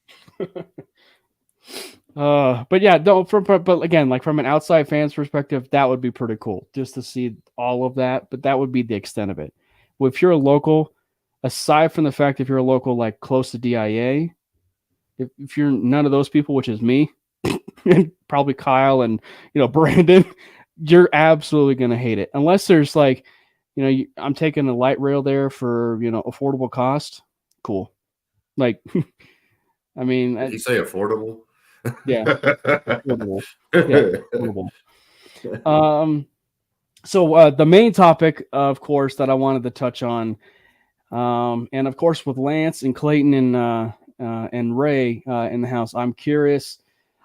But yeah, but again, like from an outside fan's perspective, that would be pretty cool just to see all of that. But that would be the extent of it. Well, if you're a local, aside from the fact if you're a local like close to DIA, if you're none of those people, which is me, and probably Kyle and Brandon, you're absolutely gonna hate it unless there's like I'm taking a light rail there for affordable cost. Cool. Like, I mean, Did you say affordable? Yeah, affordable. Yeah, affordable. So the main topic, of course, that I wanted to touch on, and of course with Lance and Clayton and Ray in the house, I'm curious.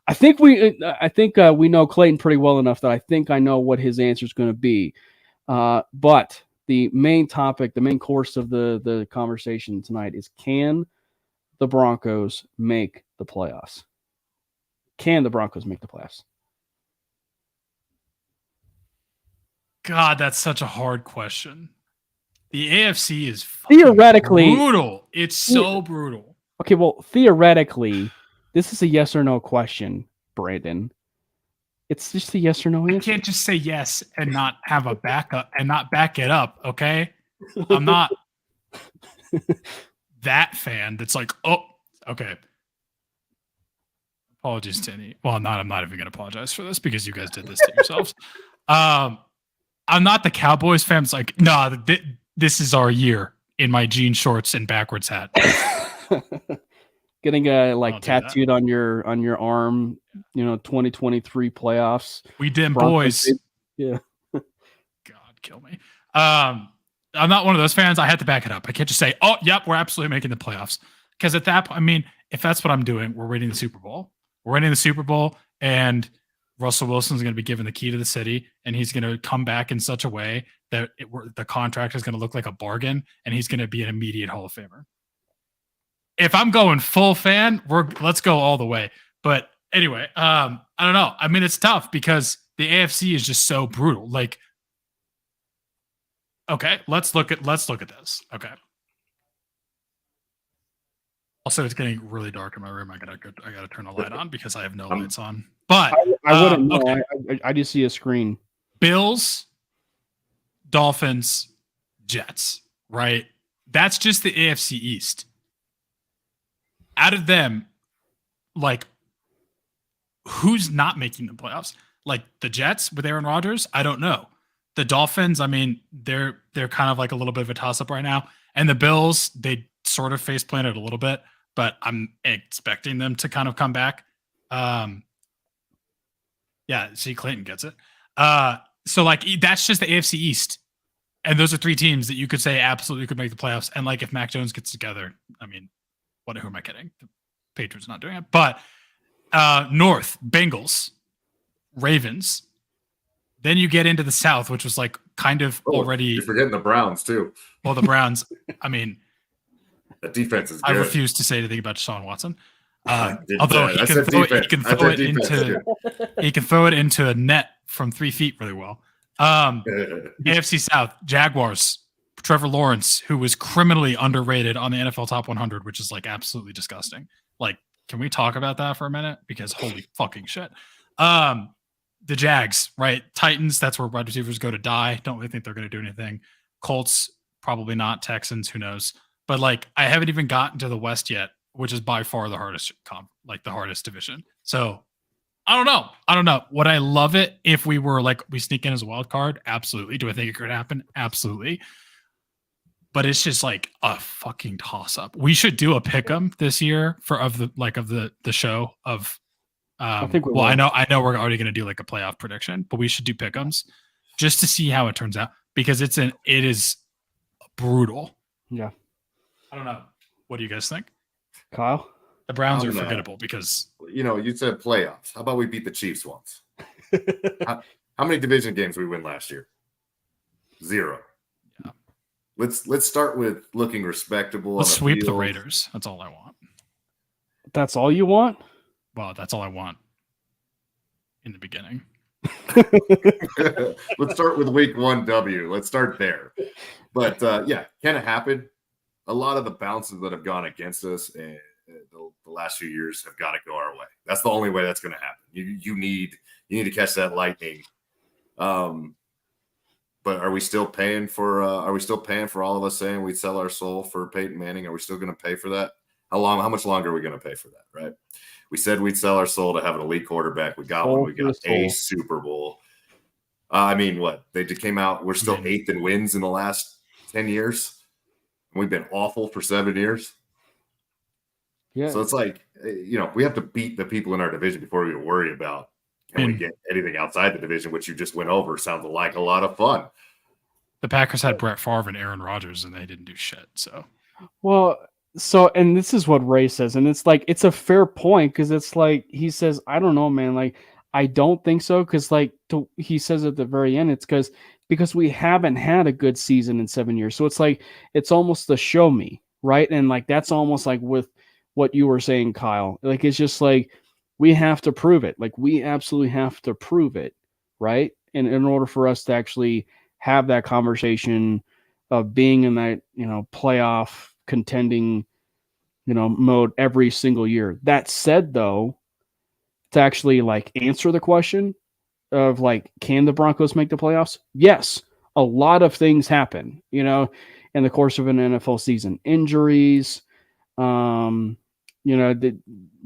I think we know Clayton pretty well enough that I think I know what his answer is going to be. But the main topic, the main course of the conversation tonight is: can the Broncos make the playoffs? Can the Broncos make the playoffs? God, that's such a hard question. The AFC is theoretically brutal. It's so brutal. Okay, well, theoretically, this is a yes or no question, Brandon. It's just a yes or no answer. You can't just say yes and not have a backup and not back it up, okay? I'm not that fan that's like, oh, okay. Apologies to any. Well, I'm not even going to apologize for this because you guys did this to yourselves. I'm not the Cowboys fan. It's like, no, this is our year in my jean shorts and backwards hat. Getting tattooed on your arm, 2023 playoffs. We did, boys. Yeah. God, kill me. I'm not one of those fans. I had to back it up. I can't just say, oh, yep, we're absolutely making the playoffs. Because at that point, I mean, if that's what I'm doing, we're winning the Super Bowl. We're winning the Super Bowl, and Russell Wilson's going to be given the key to the city, and he's going to come back in such a way that the contract is going to look like a bargain, and he's going to be an immediate Hall of Famer. If I'm going full fan, let's go all the way. But anyway, I don't know. I mean, it's tough because the AFC is just so brutal. Like, okay, let's look at this. Okay. Also, it's getting really dark in my room. I gotta turn the light on because I have no lights on. But I wouldn't know. Okay. I just see a screen. Bills, Dolphins, Jets. Right. That's just the AFC East. Out of them, like, who's not making the playoffs? Like the Jets with Aaron Rodgers? I don't know. The Dolphins, I mean, they're kind of like a little bit of a toss-up right now. And the Bills, they sort of face-planted a little bit, but I'm expecting them to kind of come back. Yeah, see, Clayton gets it. So, like, that's just the AFC East. And those are three teams that you could say absolutely could make the playoffs. And, like, if Mac Jones gets together, I mean, who am I kidding? The Patriots not doing it. But North, Bengals, Ravens. Then you get into the South, which was like kind of already. You're forgetting the Browns too. Well, the Browns. I mean, the defense is good. I refuse to say anything about Deshaun Watson. Although he can throw it into a net from 3 feet really well. AFC South, Jaguars, Trevor Lawrence, who was criminally underrated on the NFL Top 100, which is like absolutely disgusting. Like, can we talk about that for a minute? Because holy fucking shit. The Jags, right? Titans, that's where wide receivers go to die. Don't really think they're going to do anything. Colts, probably not. Texans, who knows? But like, I haven't even gotten to the West yet, which is by far the hardest the hardest division. So I don't know. Would I love it if we were like, we sneak in as a wild card? Absolutely. Do I think it could happen? Absolutely. But it's just like a fucking toss up. We should do a pick'em this year of the show of. I think I know we're already going to do like a playoff prediction, but we should do pick'ems just to see how it turns out because it is brutal. Yeah. I don't know. What do you guys think? Kyle? The Browns are forgettable because you said playoffs. How about we beat the Chiefs once? how many division games we win last year? 0. Yeah. Let's start with looking respectable. Let's sweep the Raiders. That's all I want. That's all you want? Well, that's all I want in the beginning. Let's start with week 1 W. Let's start there. But can it happen? A lot of the bounces that have gone against us and the last few years have got to go our way. That's the only way that's going to happen. You need to catch that lightning. But are we still paying for all of us saying we'd sell our soul for Peyton Manning? Are we still going to pay for that? How much longer are we going to pay for that? Right. We said we'd sell our soul to have an elite quarterback. We got one. We got a Super Bowl. I mean, what? They came out, we're still 8th in wins in the last 10 years. We've been awful for 7 years. Yeah. So it's like, we have to beat the people in our division before we worry about can we get anything outside the division, which you just went over. Sounds like a lot of fun. The Packers had Brett Favre and Aaron Rodgers, and they didn't do shit. So, and this is what Ray says, and it's like, it's a fair point, because it's like, he says, I don't know, man, like, I don't think so, because like he says at the very end, it's because we haven't had a good season in 7 years. So it's like, it's almost the show me, right? And like, that's almost like with what you were saying, Kyle. Like, it's just like, we have to prove it. Like, we absolutely have to prove it, right? And in order for us to actually have that conversation of being in that, playoff contending, mode every single year. That said, though, to actually like answer the question of like, can the Broncos make the playoffs? Yes. A lot of things happen, in the course of an NFL season. Injuries, the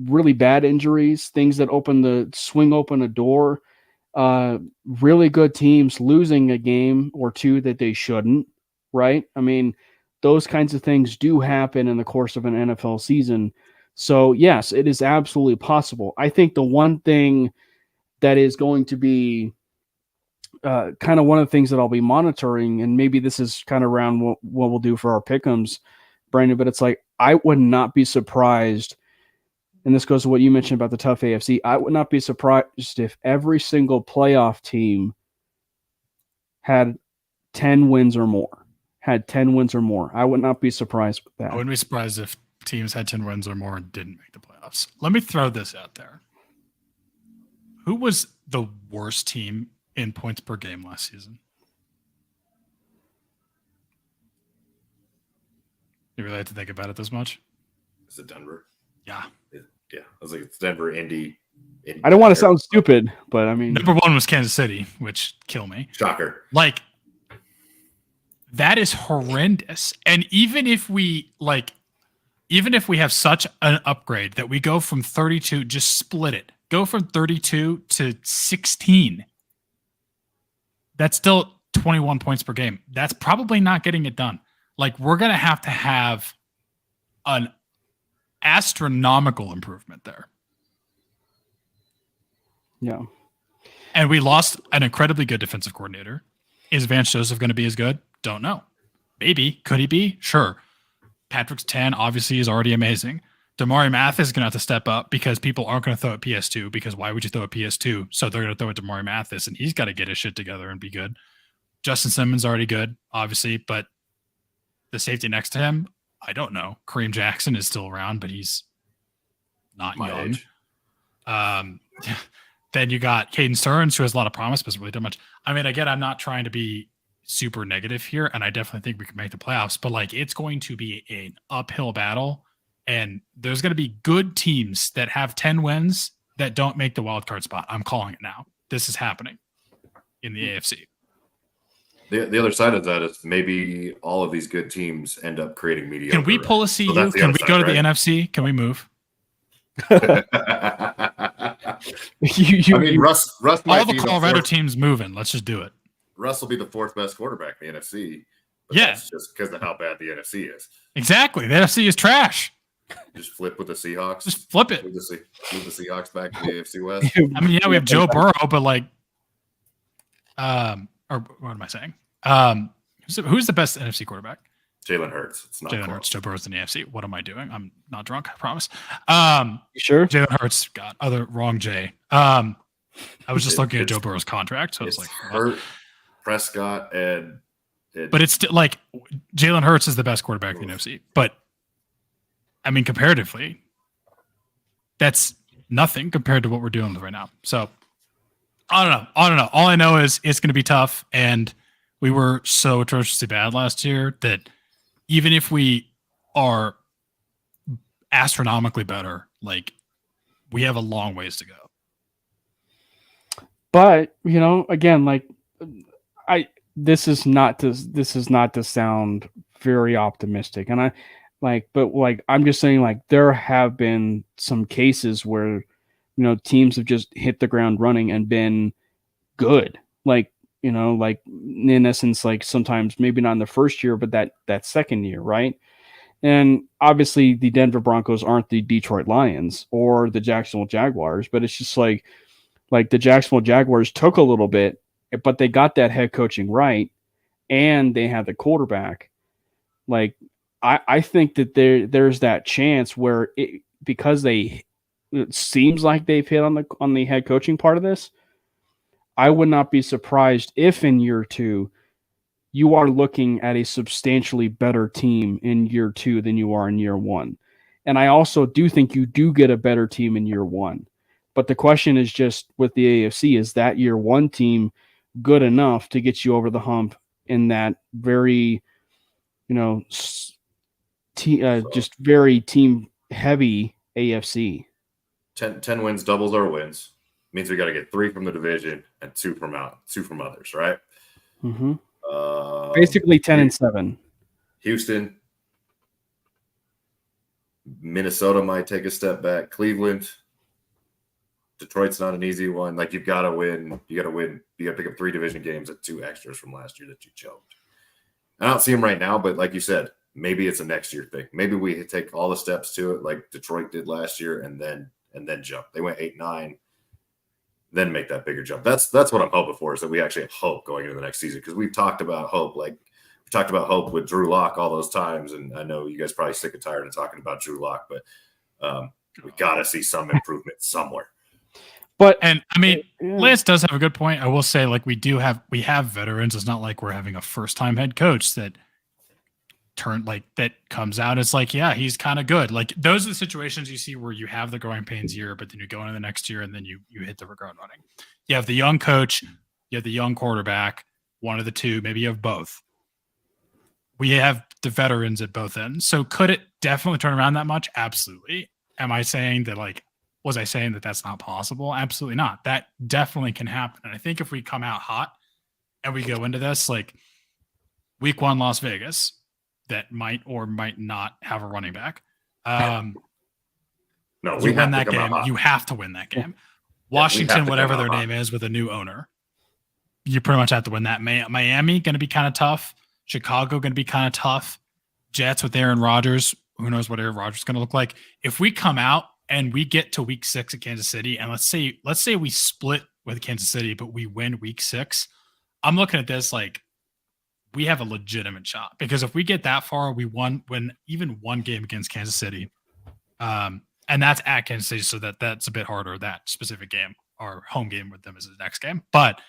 really bad injuries, things that swing open a door, really good teams losing a game or two that they shouldn't, right? I mean, those kinds of things do happen in the course of an NFL season. So yes, it is absolutely possible. I think the one thing that is going to be kind of one of the things that I'll be monitoring, and maybe this is kind of around what we'll do for our pick'ems, Brandon, but it's like, I would not be surprised, and this goes to what you mentioned about the tough AFC, I would not be surprised if every single playoff team had 10 wins or more. I would not be surprised with that. I wouldn't be surprised if teams had 10 wins or more and didn't make the playoffs. Let me throw this out there. Who was the worst team in points per game last season? You really had to think about it this much? Is it Denver? Yeah. Yeah. I was like, it's Denver, Indy. I don't want to sound stupid, but I mean, number one was Kansas City, which kill me. Shocker. Like, that is horrendous. And even if we have such an upgrade that we go from 32, just split it, go from 32 to 16, that's still 21 points per game. That's probably not getting it done. Like, we're going to have an astronomical improvement there. Yeah. And we lost an incredibly good defensive coordinator. Is Vance Joseph going to be as good? Don't know. Maybe. Could he be? Sure. Patrick's 10 obviously is already amazing. Damari Mathis is going to have to step up because people aren't going to throw at PS2, because why would you throw at PS2? So they're going to throw at Damari Mathis, and he's got to get his shit together and be good. Justin Simmons already good, obviously, but the safety next to him, I don't know. Kareem Jackson is still around, but he's not young. Then you got Caden Stearns, who has a lot of promise, but hasn't really done much. I mean, again, I'm not trying to be super negative here, and I definitely think we can make the playoffs, but like, it's going to be an uphill battle, and there's going to be good teams that have 10 wins that don't make the wild card spot. I'm calling it now. This is happening in the AFC. The other side of that is maybe all of these good teams end up creating mediocre. Can we pull a CU? So can we go to the NFC? Can we move? Russ all the Colorado teams moving. Let's just do it. Russ will be the fourth best quarterback in the NFC. But that's just because of how bad the NFC is. Exactly. The NFC is trash. Just flip with the Seahawks. Just flip it. Move the Seahawks back to the AFC West. I mean, yeah, we have Joe Burrow, but like, or what am I saying? Who's the best NFC quarterback? Jalen Hurts. It's not Jalen Hurts. Joe Burrow's in the AFC. What am I doing? I'm not drunk, I promise. You sure? Jalen Hurts. God, wrong J. I was just looking at Joe Burrow's contract, so it's like Hurt, Prescott, and but it's still like Jalen Hurts is the best quarterback in the NFC. But I mean, comparatively, that's nothing compared to what we're dealing with right now. So I don't know. All I know is it's going to be tough, and we were so atrociously bad last year that even if we are astronomically better, like, we have a long ways to go. But, again, like, this is not to sound very optimistic. And I'm just saying, like, there have been some cases where, teams have just hit the ground running and been good. Like, like in essence, like sometimes maybe not in the first year, but that second year, right? And obviously the Denver Broncos aren't the Detroit Lions or the Jacksonville Jaguars, but it's just like the Jacksonville Jaguars took a little bit, but they got that head coaching right, and they had the quarterback. Like I think that there's that chance where because it seems like they've hit on the head coaching part of this. I would not be surprised if in year 2 you are looking at a substantially better team in year 2 than you are in year 1. And I also do think you do get a better team in year 1. But the question is just with the AFC, is that year 1 team good enough to get you over the hump in that very, just very team heavy AFC? 10 wins doubles our wins. Means we got to get 3 from the division and 2 from others, right? Mm-hmm. Basically 10-7. Houston, Minnesota might take a step back. Cleveland, Detroit's not an easy one. Like you've got to win. You got to win. You got to pick up 3 division games and 2 extras from last year that you choked. I don't see them right now, but like you said, maybe it's a next year thing. Maybe we take all the steps to it, like Detroit did last year, and then jump. They went 8-9. Then make that bigger jump. That's what I'm hoping for, is that we actually have hope going into the next season, because we've talked about hope. Like we talked about hope with Drew Lock all those times, and I know you guys probably sick and tired of talking about Drew Lock, but we got to see some improvement somewhere. And I mean, Lance does have a good point. I will say, like we have veterans. It's not like we're having a first time head coach that comes out. It's like, yeah, he's kind of good. Like those are the situations you see where you have the growing pains year, but then you go into the next year and then you hit the ground running. You have the young coach, you have the young quarterback, one of the two, maybe you have both. We have the veterans at both ends. So could it definitely turn around that much? Absolutely. Am I saying that was I saying that that's not possible? Absolutely not. That definitely can happen. And I think if we come out hot and we go into this, like week 1, Las Vegas, that might or might not have a running back. No, we win that game. You have to win that game. Washington, whatever their name is, with a new owner, you pretty much have to win that. Miami going to be kind of tough. Chicago going to be kind of tough. Jets with Aaron Rodgers. Who knows what Aaron Rodgers is going to look like? If we come out and we get to week 6 at Kansas City, and let's say we split with Kansas City, but we win week 6, I'm looking at this like we have a legitimate shot, because if we get that far, we win even one game against Kansas City. And that's at Kansas City. So that's a bit harder, that specific game. Our home game with them is the next game. But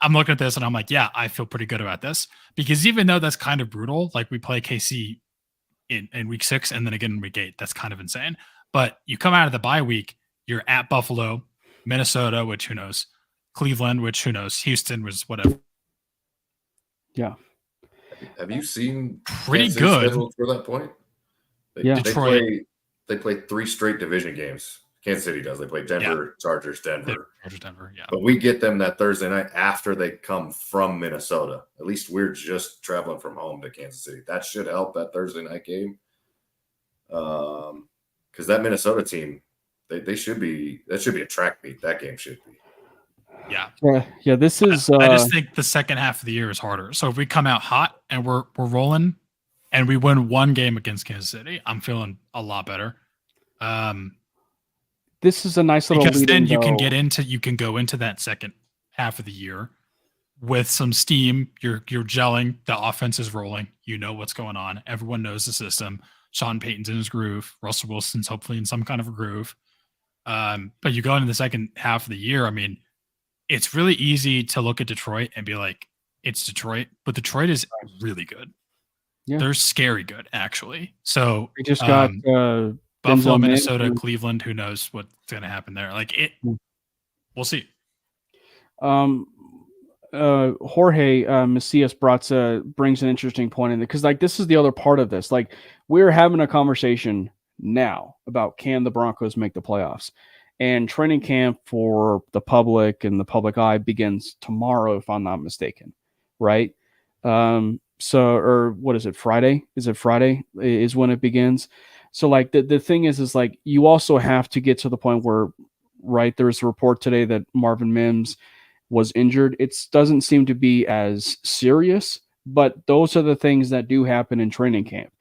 I'm looking at this and I'm like, yeah, I feel pretty good about this, because even though that's kind of brutal, like we play KC in week 6 and then again in week 8, that's kind of insane. But you come out of the bye week, you're at Buffalo, Minnesota, which who knows, Cleveland, which who knows, Houston was whatever. Yeah. Have you seen pretty good for that point? Detroit. They play 3 straight division games. Kansas City does. They play Denver, Chargers, Denver. Denver, yeah. But we get them that Thursday night after they come from Minnesota. At least we're just traveling from home to Kansas City. That should help that Thursday night game. Because that Minnesota team, that should be a track meet. That game should be. Yeah. This is. I just think the second half of the year is harder. So if we come out hot and we're rolling, and we win one game against Kansas City, I'm feeling a lot better. This is a nice little. Because then you can go into that second half of the year with some steam. You're gelling. The offense is rolling. You know what's going on. Everyone knows the system. Sean Payton's in his groove. Russell Wilson's hopefully in some kind of a groove. But you go into the second half of the year. I mean, it's really easy to look at Detroit and be like, it's Detroit, but Detroit is really good. Yeah. They're scary good, actually. So we just got Buffalo, Minnesota, Cleveland. Who knows what's going to happen there? Like it, we'll see. Jorge Macias brings an interesting point in there, because like this is the other part of this. Like we're having a conversation now about, can the Broncos make the playoffs? And training camp for the public and the public eye begins tomorrow, if I'm not mistaken, right? Or what is it? Friday? Is it Friday? Is when it begins. So like the thing is like you also have to get to the point where, right? There's a report today that Marvin Mims was injured. It doesn't seem to be as serious, but those are the things that do happen in training camp.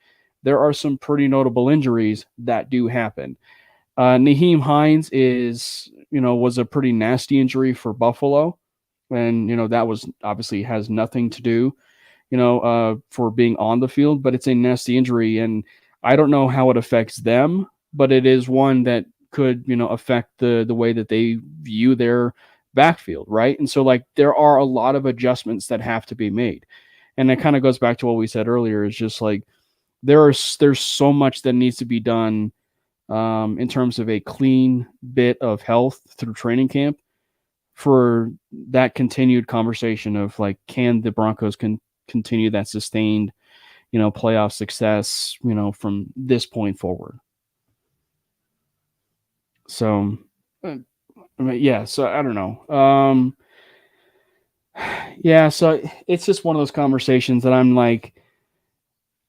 There are some pretty notable injuries that do happen. Nyheim Hines was a pretty nasty injury for Buffalo. And, that was obviously has nothing to do, for being on the field, but it's a nasty injury. And I don't know how it affects them, but it is one that could, affect the way that they view their backfield, right? And so, like, there are a lot of adjustments that have to be made. And it kind of goes back to what we said earlier. It's just like there's so much that needs to be done in terms of a clean bit of health through training camp for that continued conversation of, like, can the Broncos continue that sustained, playoff success, from this point forward. So, yeah, so I don't know. Yeah, so it's just one of those conversations that I'm like,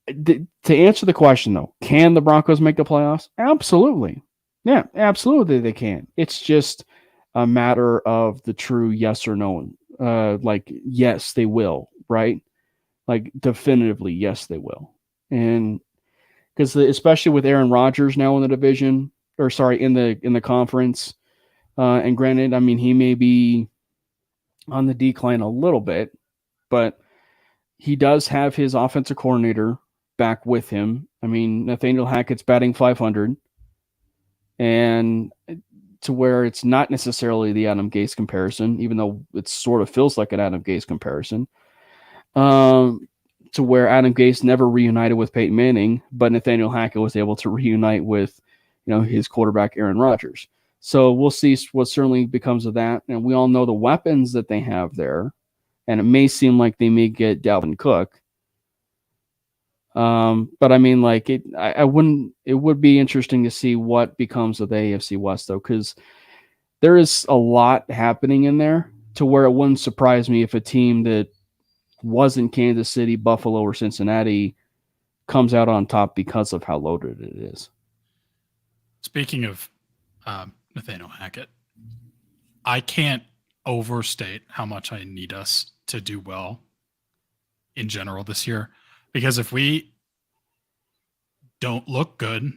to answer the question, though, can the Broncos make the playoffs? Absolutely. Yeah, absolutely they can. It's just a matter of the true yes or no. Like, yes, they will, right? Like, definitively, yes, they will. And because especially with Aaron Rodgers now in the division, or sorry, in the conference, and granted, I mean, he may be on the decline a little bit, but he does have his offensive coordinator back with him. I mean, Nathaniel Hackett's batting .500, and to where it's not necessarily the Adam Gase comparison, even though it sort of feels like an Adam Gase comparison. To where Adam Gase never reunited with Peyton Manning, but Nathaniel Hackett was able to reunite with, his quarterback Aaron Rodgers. So we'll see what certainly becomes of that. And we all know the weapons that they have there, and it may seem like they may get Dalvin Cook. But I mean, like, it would be interesting to see what becomes of the AFC West, though, because there is a lot happening in there to where it wouldn't surprise me if a team that wasn't Kansas City, Buffalo, or Cincinnati comes out on top because of how loaded it is. Speaking of Nathaniel Hackett, I can't overstate how much I need us to do well in general this year. Because if we don't look good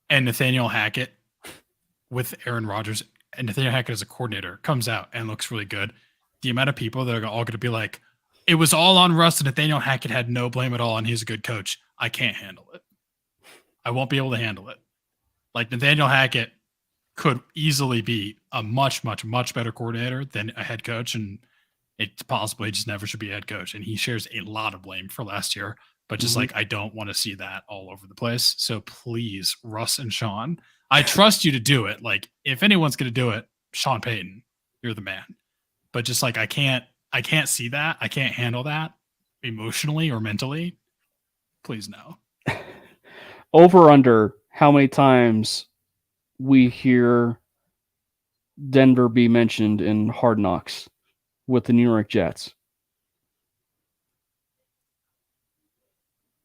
and Nathaniel Hackett with Aaron Rodgers and Nathaniel Hackett as a coordinator comes out and looks really good, the amount of people that are all going to be like, it was all on Russ and Nathaniel Hackett had no blame at all and he's a good coach. I can't handle it. I won't be able to handle it. Like, Nathaniel Hackett could easily be a much, much, much better coordinator than a head coach, and it possibly just never should be a head coach. And he shares a lot of blame for last year, but just like, I don't want to see that all over the place. So please, Russ and Sean, I trust you to do it. Like, if anyone's going to do it, Sean Payton, you're the man. But just like, I can't see that. I can't handle that emotionally or mentally. Please no. Over under how many times we hear Denver be mentioned in Hard Knocks with the New York Jets?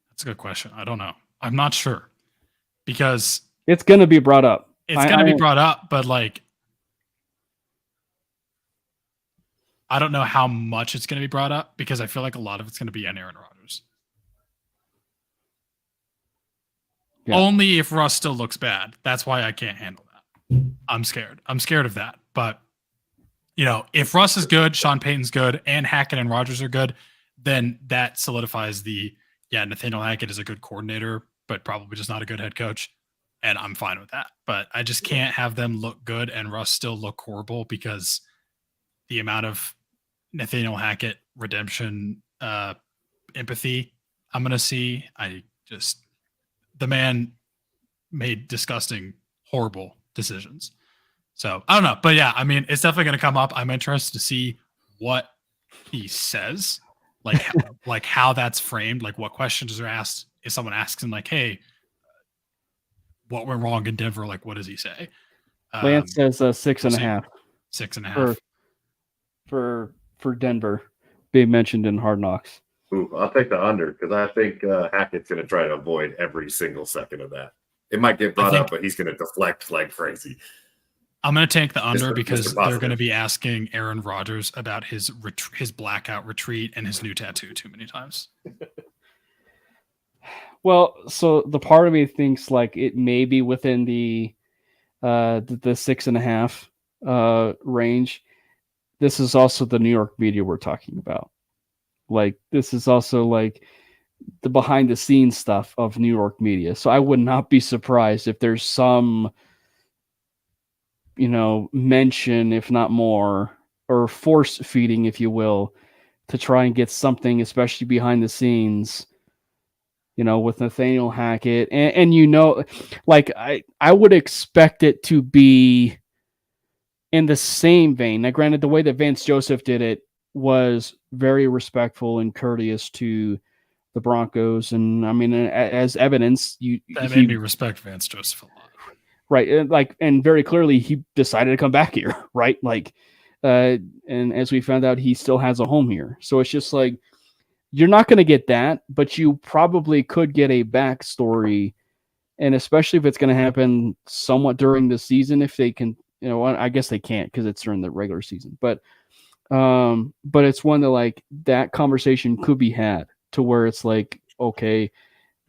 That's a good question. I don't know. I'm not sure, because it's going to be brought up. It's going to be brought up, but like, I don't know how much it's going to be brought up, because I feel like a lot of it's going to be on Aaron Rodgers. Yeah. Only if Russ still looks bad. That's why I can't handle that. I'm scared. I'm scared of that. But, if Russ is good, Sean Payton's good, and Hackett and Rodgers are good, then that solidifies Nathaniel Hackett is a good coordinator, but probably just not a good head coach. And I'm fine with that. But I just can't have them look good and Russ still look horrible, because the amount of Nathaniel Hackett redemption empathy I'm going to see, the man made disgusting, horrible decisions. So I don't know, but yeah, I mean, it's definitely going to come up. I'm interested to see what he says, like how that's framed, like what questions are asked. If someone asks him like, hey, what went wrong in Denver? Like, what does he say? Lance says 6.5. 6.5 for Denver being mentioned in Hard Knocks. Ooh, I'll take the under, because I think Hackett's going to try to avoid every single second of that. It might get brought up, but he's going to deflect like crazy. I'm going to take the under Mr. because Mr. they're Positive. going to be asking Aaron Rodgers about his blackout retreat and his new tattoo too many times. Well, so the part of me thinks like it may be within the 6.5 range. This is also the New York media we're talking about. Like this is also like the behind the scenes stuff of New York media. So I would not be surprised if there's some, mention, if not more, or force feeding, if you will, to try and get something, especially behind the scenes, with Nathaniel Hackett. And like I would expect it to be in the same vein. Now, granted, the way that Vance Joseph did it was very respectful and courteous to the Broncos. And I mean, as evidence, That made me respect Vance Joseph a lot. Right. And very clearly he decided to come back here. Right. Like, and as we found out, he still has a home here. So it's just like, you're not going to get that, but you probably could get a backstory. And especially if it's going to happen somewhat during the season, if they can, I guess they can't because it's during the regular season, but it's one that like that conversation could be had to where it's like, okay,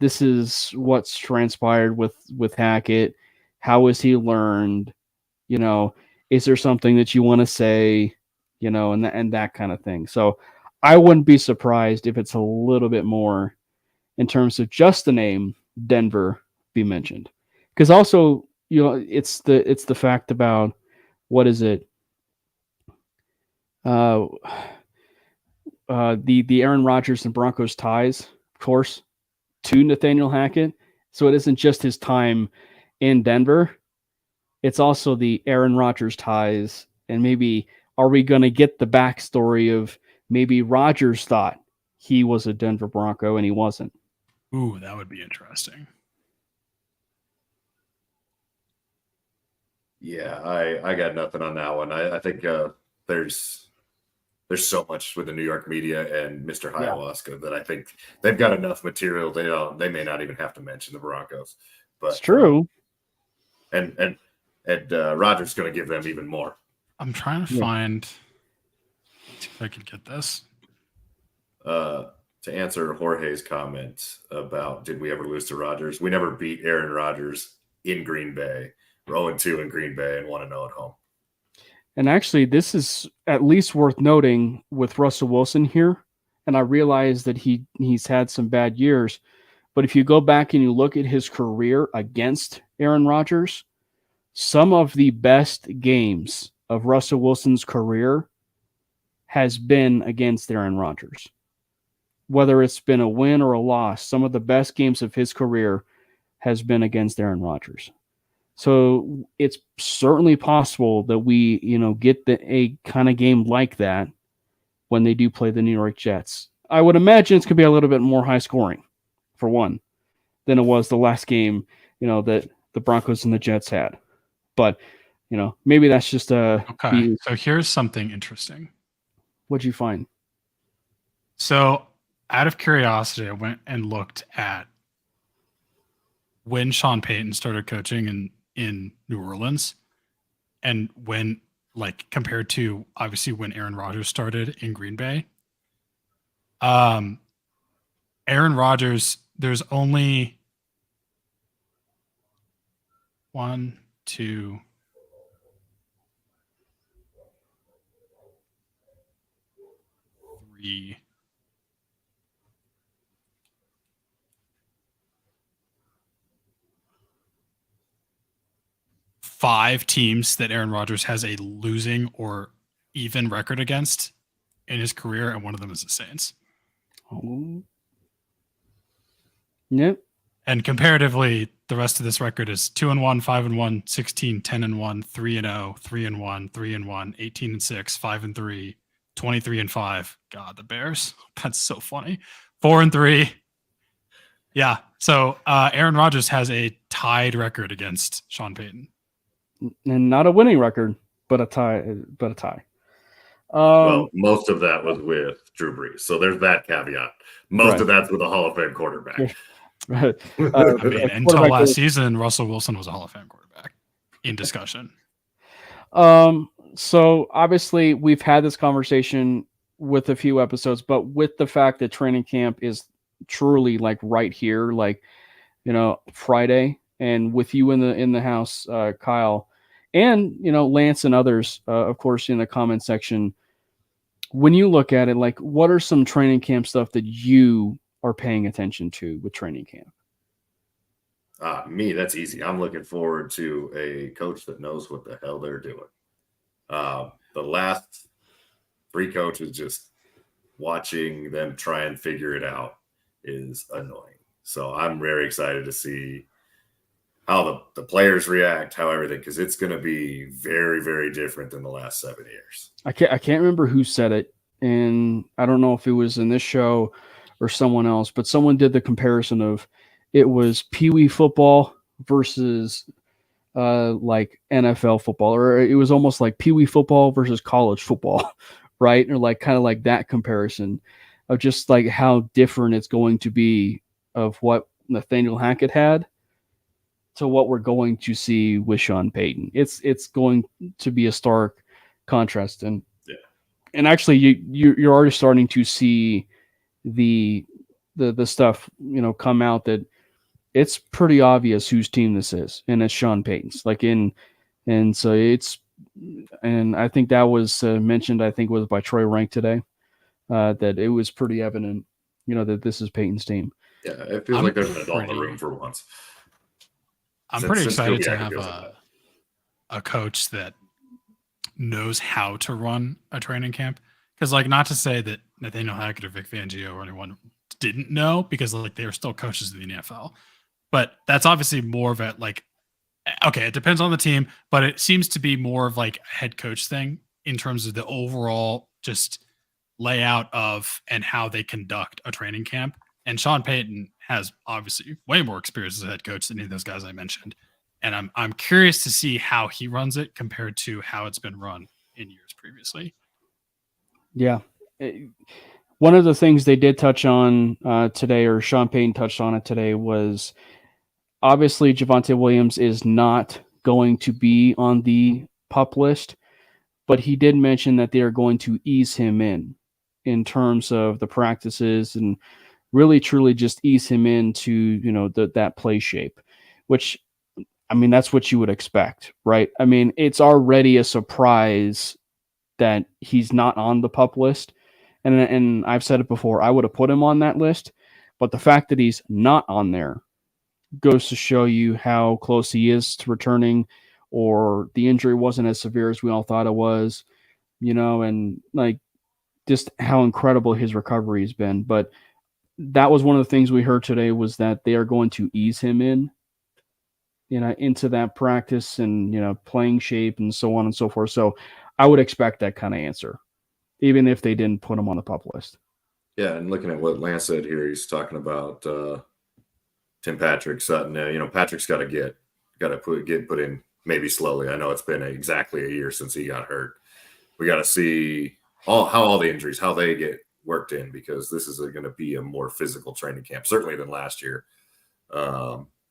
this is what's transpired with Hackett. How has he learned? Is there something that you want to say? And that kind of thing. So I wouldn't be surprised if it's a little bit more in terms of just the name Denver be mentioned. Because also, it's the fact about what is it? The Aaron Rodgers and Broncos ties, of course, to Nathaniel Hackett. So it isn't just his time in Denver. It's also the Aaron Rodgers ties. And maybe are we going to get the backstory of maybe Rodgers thought he was a Denver Bronco and he wasn't? Ooh, that would be interesting. Yeah, I got nothing on that one. I think there's so much with the New York media and Mr. Ayahuasca that I think they've got enough material. They may not even have to mention the Broncos. But it's true. And Rodgers going to give them even more. I'm trying to find if I can get this. To answer Jorge's comment about did we ever lose to Rodgers? We never beat Aaron Rodgers in Green Bay. We're 0-2 in Green Bay and 1-0 at home. And actually, this is at least worth noting with Russell Wilson here. And I realize that he's had some bad years. But if you go back and you look at his career against Aaron Rodgers, some of the best games of Russell Wilson's career has been against Aaron Rodgers. Whether it's been a win or a loss, some of the best games of his career has been against Aaron Rodgers. So it's certainly possible that we, get a kind of game like that when they do play the New York Jets. I would imagine it's going to be a little bit more high scoring, for one, than it was the last game, that the Broncos and the Jets had. But, maybe that's just okay. So here's something interesting. What'd you find? So out of curiosity, I went and looked at when Sean Payton started coaching in New Orleans and when, like, compared to obviously when Aaron Rodgers started in Green Bay. Aaron Rodgers, there's only 1, 2, 3, 5 teams that Aaron Rodgers has a losing or even record against in his career, and one of them is the Saints. Oh. Yep. And comparatively, the rest of this record is 2-1, 5-1, 16, 10-1, 3-0, 3-1, 3-1, 18-6, 5-3, 23-5. God, the Bears. That's so funny. 4-3. Yeah. So Aaron Rodgers has a tied record against Sean Payton. And not a winning record, but a tie. Well, most of that was with Drew Brees. So there's that caveat. Most of that's with a Hall of Fame quarterback. Right. I mean, until last season, Russell Wilson was a Hall of Fame quarterback in discussion. So obviously we've had this conversation with a few episodes, but with the fact that training camp is truly like right here, like, Friday, and with you in the house, Kyle, and, Lance and others, of course, in the comment section, when you look at it, like, what are some training camp stuff that you are paying attention to with training camp? Me, that's easy. I'm looking forward to a coach that knows what the hell they're doing. The last 3 coaches, just watching them try and figure it out is annoying. So I'm very excited to see how the players react, how everything, because it's going to be very, very different than the last 7 years. I can't remember who said it, and I don't know if it was in this show or someone else, but someone did the comparison of it was Pee Wee football versus like NFL football, or it was almost like Pee Wee football versus college football, right? Or like kind of like that comparison of just like how different it's going to be of what Nathaniel Hackett had to what we're going to see with Sean Payton. It's going to be a stark contrast, and actually you're already starting to see the stuff come out that it's pretty obvious whose team this is, and it's Sean Payton's. And I think that was mentioned. I think it was by Troy Rank today, that it was pretty evident, that this is Payton's team. Yeah, it feels like there's an adult in the room for once. I'm pretty excited to have a coach that knows how to run a training camp. Because, like, not to say that Nathaniel Hackett or Vic Fangio or anyone didn't know, because like they were still coaches in the NFL. But that's obviously more of a okay, it depends on the team, but it seems to be more of like a head coach thing in terms of the overall just layout of and how they conduct a training camp. And Sean Payton has obviously way more experience as a head coach than any of those guys I mentioned. And I'm curious to see how he runs it compared to how it's been run in years previously. Yeah. One of the things they did touch on today, or Sean Payton touched on it today, was obviously Javonte Williams is not going to be on the PUP list, but he did mention that they are going to ease him in terms of the practices and really truly just ease him into, that play shape, which, I mean, that's what you would expect, right? I mean, it's already a surprise that he's not on the PUP list. And I've said it before, I would have put him on that list, but the fact that he's not on there goes to show you how close he is to returning, or the injury wasn't as severe as we all thought it was, and like just how incredible his recovery has been. But that was one of the things we heard today, was that they are going to ease him into that practice and, playing shape and so on and so forth. So I would expect that kind of answer, even if they didn't put him on the PUP list. Yeah, and looking at what Lance said here, he's talking about Tim Patrick, Sutton. Patrick's got to get put in maybe slowly. I know it's been exactly a year since he got hurt. We got to see how all the injuries, how they get worked in, because this is going to be a more physical training camp, certainly than last year.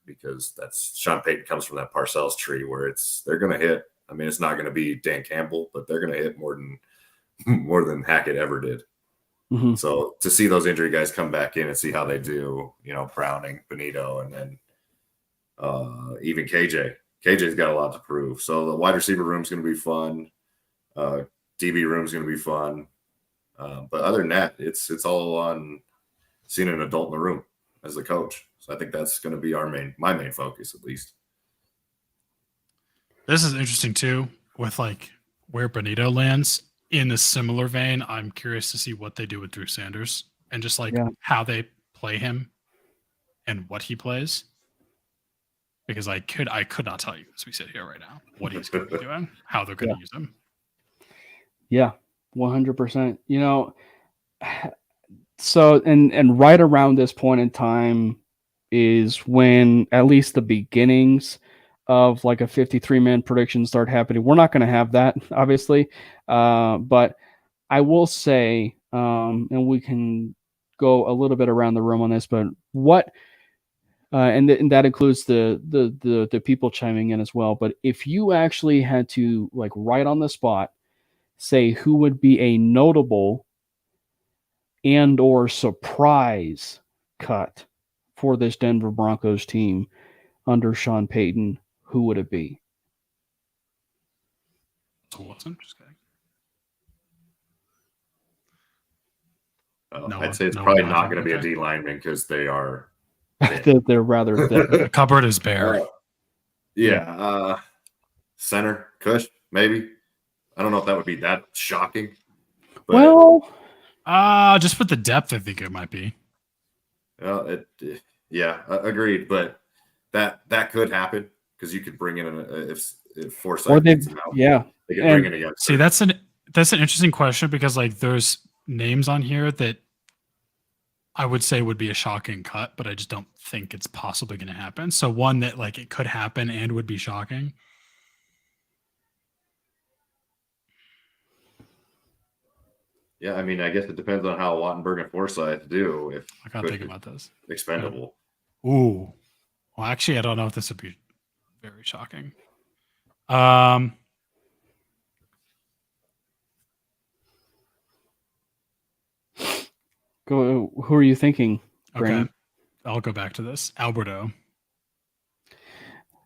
Because that's Sean Payton comes from that Parcells tree where they're going to hit. I mean, it's not going to be Dan Campbell, but they're going to hit more than Hackett ever did. Mm-hmm. So to see those injury guys come back in and see how they do, Browning, Benito, and then even KJ. KJ's got a lot to prove. So the wide receiver room is going to be fun. DB room is going to be fun. But other than that, it's all on seeing an adult in the room as the coach. So I think that's going to be my main focus, at least. This is interesting too, with like where Benito lands. In a similar vein, I'm curious to see what they do with Drew Sanders and just how they play him and what he plays. Because I could not tell you as we sit here right now what he's going to be doing, how they're going to use him. Yeah, 100%. So and right around this point in time is when at least the beginnings of like a 53-man prediction start happening. We're not going to have that, obviously, but I will say, and we can go a little bit around the room on this, but what and that includes the people chiming in as well. But if you actually had to, like, right on the spot, say who would be a notable and or surprise cut for this Denver Broncos team under Sean Payton, who would it be? Wilson, just kidding. I'd say it's probably not going to be a D lineman because they are. They're rather thin. The cupboard is bare. Center Kush, maybe. I don't know if that would be that shocking. But Well, just with the depth, I think it might be. Agreed. But that could happen because you could bring in if Forsythe or they, gets him out, yeah. they could bring in a youngster. See, that's an interesting question because, like, there's names on here that I would say would be a shocking cut, but I just don't think it's possibly going to happen. So one that, like, it could happen and would be shocking. Yeah, I mean, I guess it depends on how Wattenberg and Forsythe do. If I gotta think about this. Expendable. Ooh. Well, actually, I don't know if this would be very shocking. Go. Who are you thinking, Brandon? Okay. I'll go back to this. Alberto.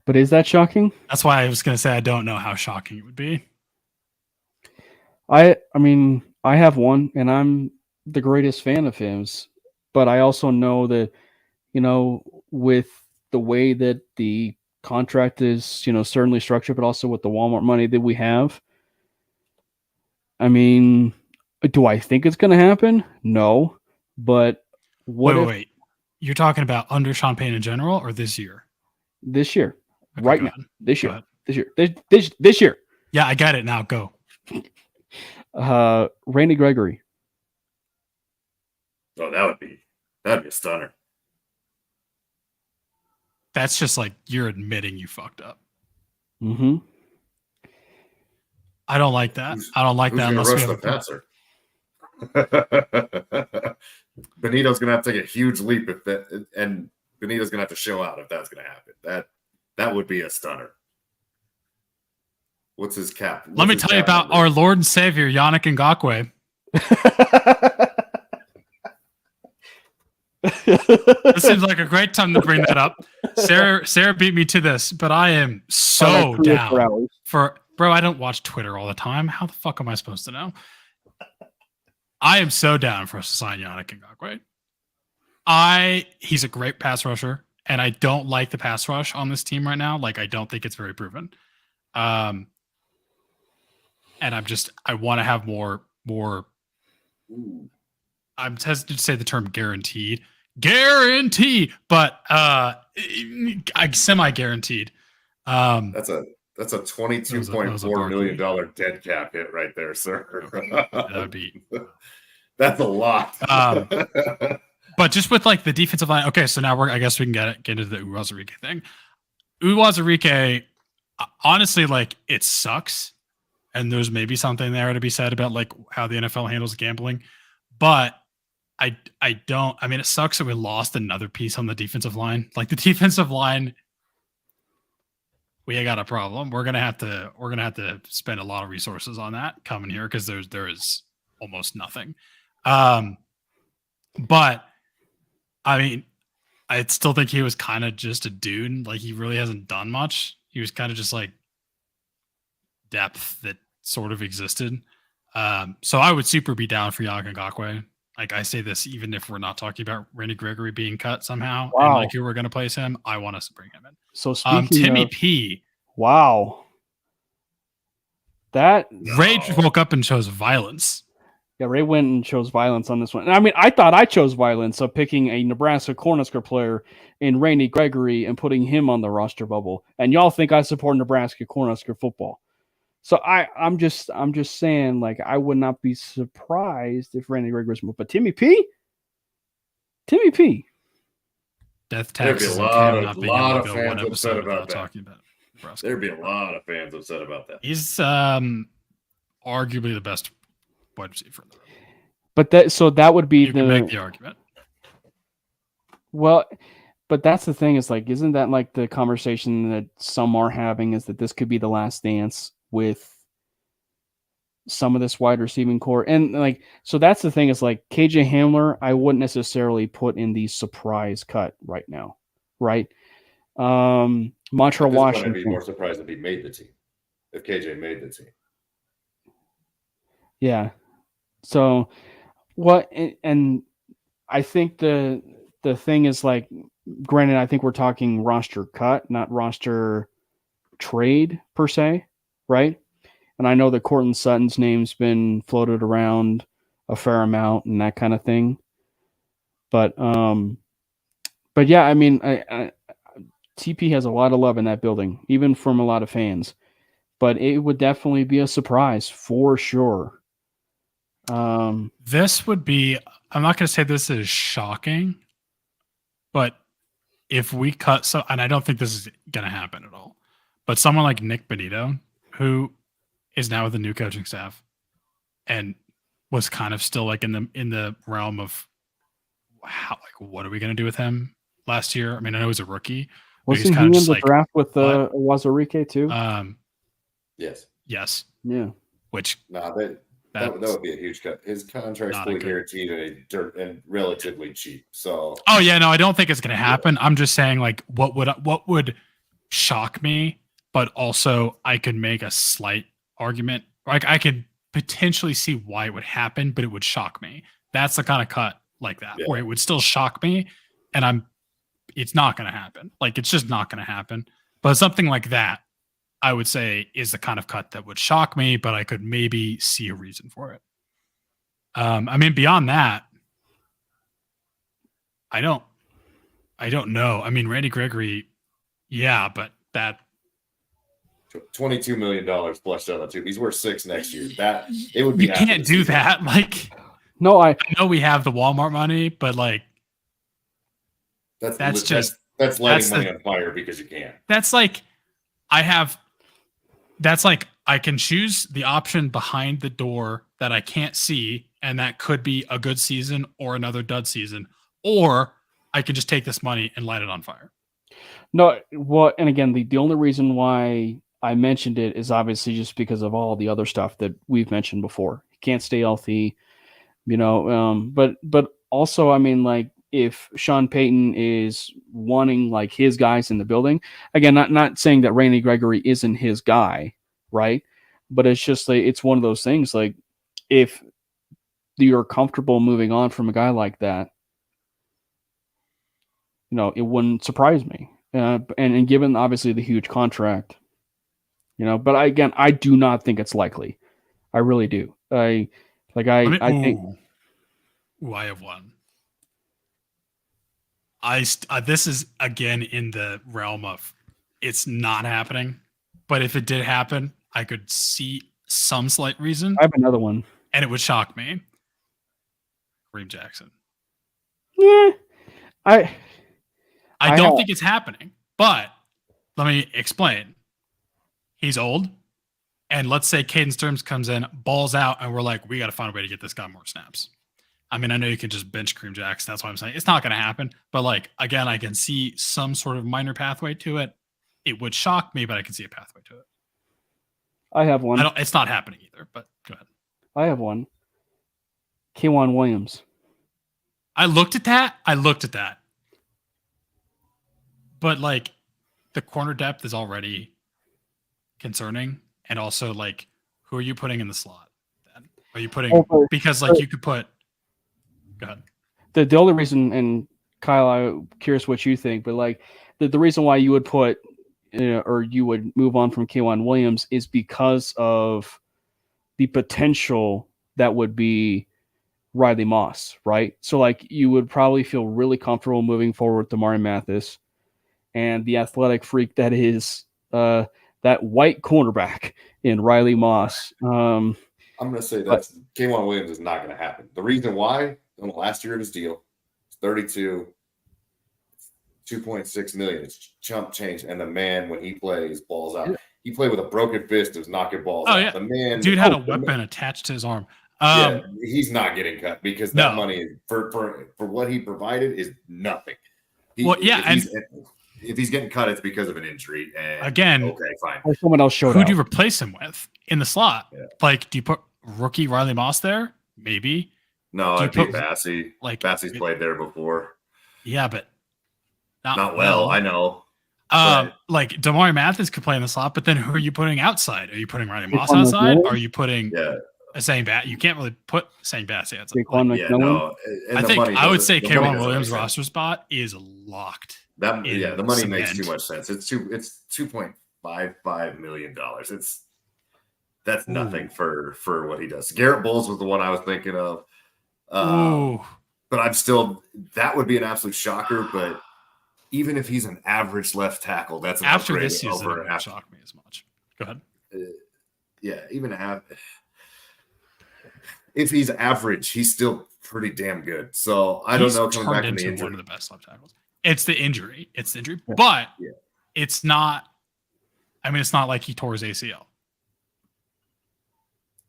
But is that shocking? That's why I was going to say I don't know how shocking it would be. I mean, I have one, and I'm the greatest fan of his. But I also know that, with the way that the contract is, certainly structured, but also with the Walmart money that we have, I mean, do I think it's going to happen? No. But wait. You're talking about under Sean Payton in general or this year? This year. Okay, right now. This year. This year. Yeah, I got it now. Go. Randy Gregory. Oh, that'd be a stunner. That's just like you're admitting you fucked up. Mm-hmm. I don't like that. I don't like that unless we have a passer. Benito's gonna have to take a huge leap and Benito's gonna have to show out if that's gonna happen. That would be a stunner. What's his cap? Let me tell you about our Lord and Savior, Yannick Ngakoue. This seems like a great time to bring that up. Sarah beat me to this, but I am so down for bro. I don't watch Twitter all the time. How the fuck am I supposed to know? I am so down for us to sign Yannick Ngakoue. He's a great pass rusher, and I don't like the pass rush on this team right now. Like, I don't think it's very proven. And I want to have more. I'm hesitant to say the term guaranteed, but semi-guaranteed. That's a $22.4 million dead cap hit right there, sir. That'd be. That's a lot. But just with, like, the defensive line. Okay, so now I guess we can get into the Uwazurike thing. Uwazurike, honestly, like, it sucks, and there's maybe something there to be said about, like, how the NFL handles gambling, but I don't. I mean, it sucks that we lost another piece on the defensive line. Like, the defensive line, we got a problem. We're gonna have to spend a lot of resources on that coming here because there is almost nothing. But I mean, I still think he was kind of just a dude. Like, he really hasn't done much. He was kind of just like depth that sort of existed. So I would super be down for Yannick Ngakoue. Like, I say this even if we're not talking about Randy Gregory being cut somehow, and like who we're going to place him. I want us to bring him in. So speaking Timmy P. Wow. Ray woke up and chose violence. Yeah, Ray went and chose violence on this one. I mean, I thought I chose violence of picking a Nebraska Cornhusker player in Randy Gregory and putting him on the roster bubble. And y'all think I support Nebraska Cornhusker football. So I'm just saying, like, I would not be surprised if Randy Gregory was moved. But Timmy P. Death taxes. There'd be a lot of fans upset about that. Talking about Nebraska. There'd be a lot of fans upset about that. He's arguably the best wide receiver. But that would be you can make the argument. Well, but that's the thing is like, isn't that like the conversation that some are having is that this could be the last dance with some of this wide receiving core? And like, so that's the thing is like KJ Hamler, I wouldn't necessarily put in the surprise cut right now. Right. Montreal, Washington. I'd be more surprised if he made the team. If KJ made the team. Yeah. So what, and I think the thing is like, granted, I think we're talking roster cut, not roster trade per se, right? And I know that Courtland Sutton's name's been floated around a fair amount and that kind of thing. But yeah, I mean, TP has a lot of love in that building, even from a lot of fans. But it would definitely be a surprise for sure. This would be, I'm not going to say this is shocking, but if we cut, so, and I don't think this is going to happen at all, but someone like Nick Benito, who is now with the new coaching staff and was kind of still like in the realm of how, like, what are we going to do with him last year? I mean, I know he's a rookie. Wasn't he in the draft with Wazarike too? Yes. Yes. Yeah. Which that would be a huge cut. His contract's fully guaranteed and relatively cheap. So. Oh yeah, no, I don't think it's going to happen. I'm just saying, like, what would shock me, but also I could make a slight argument. Like, I could potentially see why it would happen, but it would shock me. That's the kind of cut like that, where it would still shock me, and it's not going to happen. Like, it's just not going to happen. But something like that, I would say, is the kind of cut that would shock me, but I could maybe see a reason for it. I mean, beyond that, I don't know. I mean, Randy Gregory, yeah, but that $22 million flushed out on two. He's worth $6 million next year. That it would be. You can't do that. Like, no, I know we have the Walmart money, but like, that's lighting money on fire because you can. That's like, I can choose the option behind the door that I can't see, and that could be a good season or another dud season, or I can just take this money and light it on fire. No, well, and again, the only reason why I mentioned it is obviously just because of all the other stuff that we've mentioned before. He can't stay healthy, but also, I mean, like, if Sean Payton is wanting like his guys in the building, again, not saying that Randy Gregory isn't his guy, right? But it's just like, it's one of those things, like, if you're comfortable moving on from a guy like that, it wouldn't surprise me. And given obviously the huge contract, but I do not think it's likely. I really do. I think. I have one. This is again in the realm of it's not happening, but if it did happen, I could see some slight reason. I have another one, and it would shock me. Kareem Jackson. Yeah, I don't think it's happening, but let me explain. He's old, and let's say Caden Stearns comes in, balls out, and we're like, we got to find a way to get this guy more snaps. I mean, I know you can just bench Kareem Jackson. That's why I'm saying it's not going to happen. But like, again, I can see some sort of minor pathway to it. It would shock me, but I can see a pathway to it. I have one. It's not happening either, but go ahead. I have one. K'Waun Williams. I looked at that. But like, the corner depth is already concerning. And also, like, who are you putting in the slot then? Are you putting because like you could put go ahead. The only reason, and Kyle, I'm curious what you think, but like the reason why you would put or you would move on from K'Waun Williams is because of the potential that would be Riley Moss, right? So like you would probably feel really comfortable moving forward with Damari Mathis and the athletic freak that is that white cornerback in Riley Moss. I'm going to say that K'Waun Williams is not going to happen. The reason why, in the last year of his deal, it's 32, 2.6 million. It's chump change. And the man, when he plays, balls out. Yeah. He played with a broken fist, was knocking balls out. Yeah. The man, dude had a weapon attached to his arm. He's not getting cut because that money for what he provided is nothing. If he's getting cut, it's because of an injury. And again, okay, fine. Or someone else showed who up. do you replace him with in the slot? Yeah. Like, do you put rookie Riley Moss there? Maybe. No, Do you I'd be put- Bassey. like, Bassey's played there before. Yeah, but Not well, I know. Like Damari Mathis could play in the slot, but then who are you putting outside? Are you putting Riley Moss Saquon outside? McMillan? Are you putting Saying Bat? You can't really put saying Bassey outside. Saquon Like, McMillan? No. And I the think money I would doesn't- say the money K'Wan doesn't Williams' make sense. roster spot is locked. The money in makes too cement. much sense. It's $2.55 million. That's nothing for what he does. Garrett Bowles was the one I was thinking of. Ooh. But that would be an absolute shocker. But even if he's an average left tackle, that's an After upgrade this season, it over wouldn't shock me as much. Go ahead. If he's average, he's still pretty damn good. So I don't know. Coming back turned from the into injury, one of the best left tackles. It's the injury. But it's not. I mean, it's not like he tore his ACL.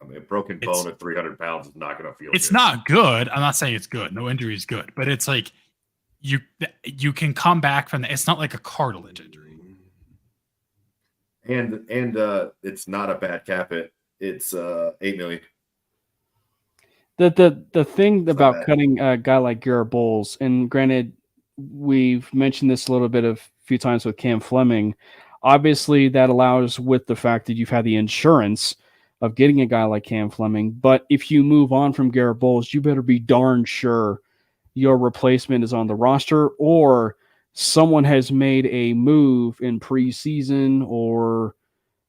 I mean, a broken bone at 300 pounds is not going to feel. It's good. not good. I'm not saying it's good. No injury is good, but it's like you can come back from that. It's not like a cartilage injury. And it's not a bad cap hit. It's $8 million. The thing about bad. cutting a guy like Garrett Bowles, and granted, we've mentioned this a little bit a few times with Cam Fleming. Obviously, that allows with the fact that you've had the insurance of getting a guy like Cam Fleming. But if you move on from Garrett Bowles, you better be darn sure your replacement is on the roster or someone has made a move in preseason or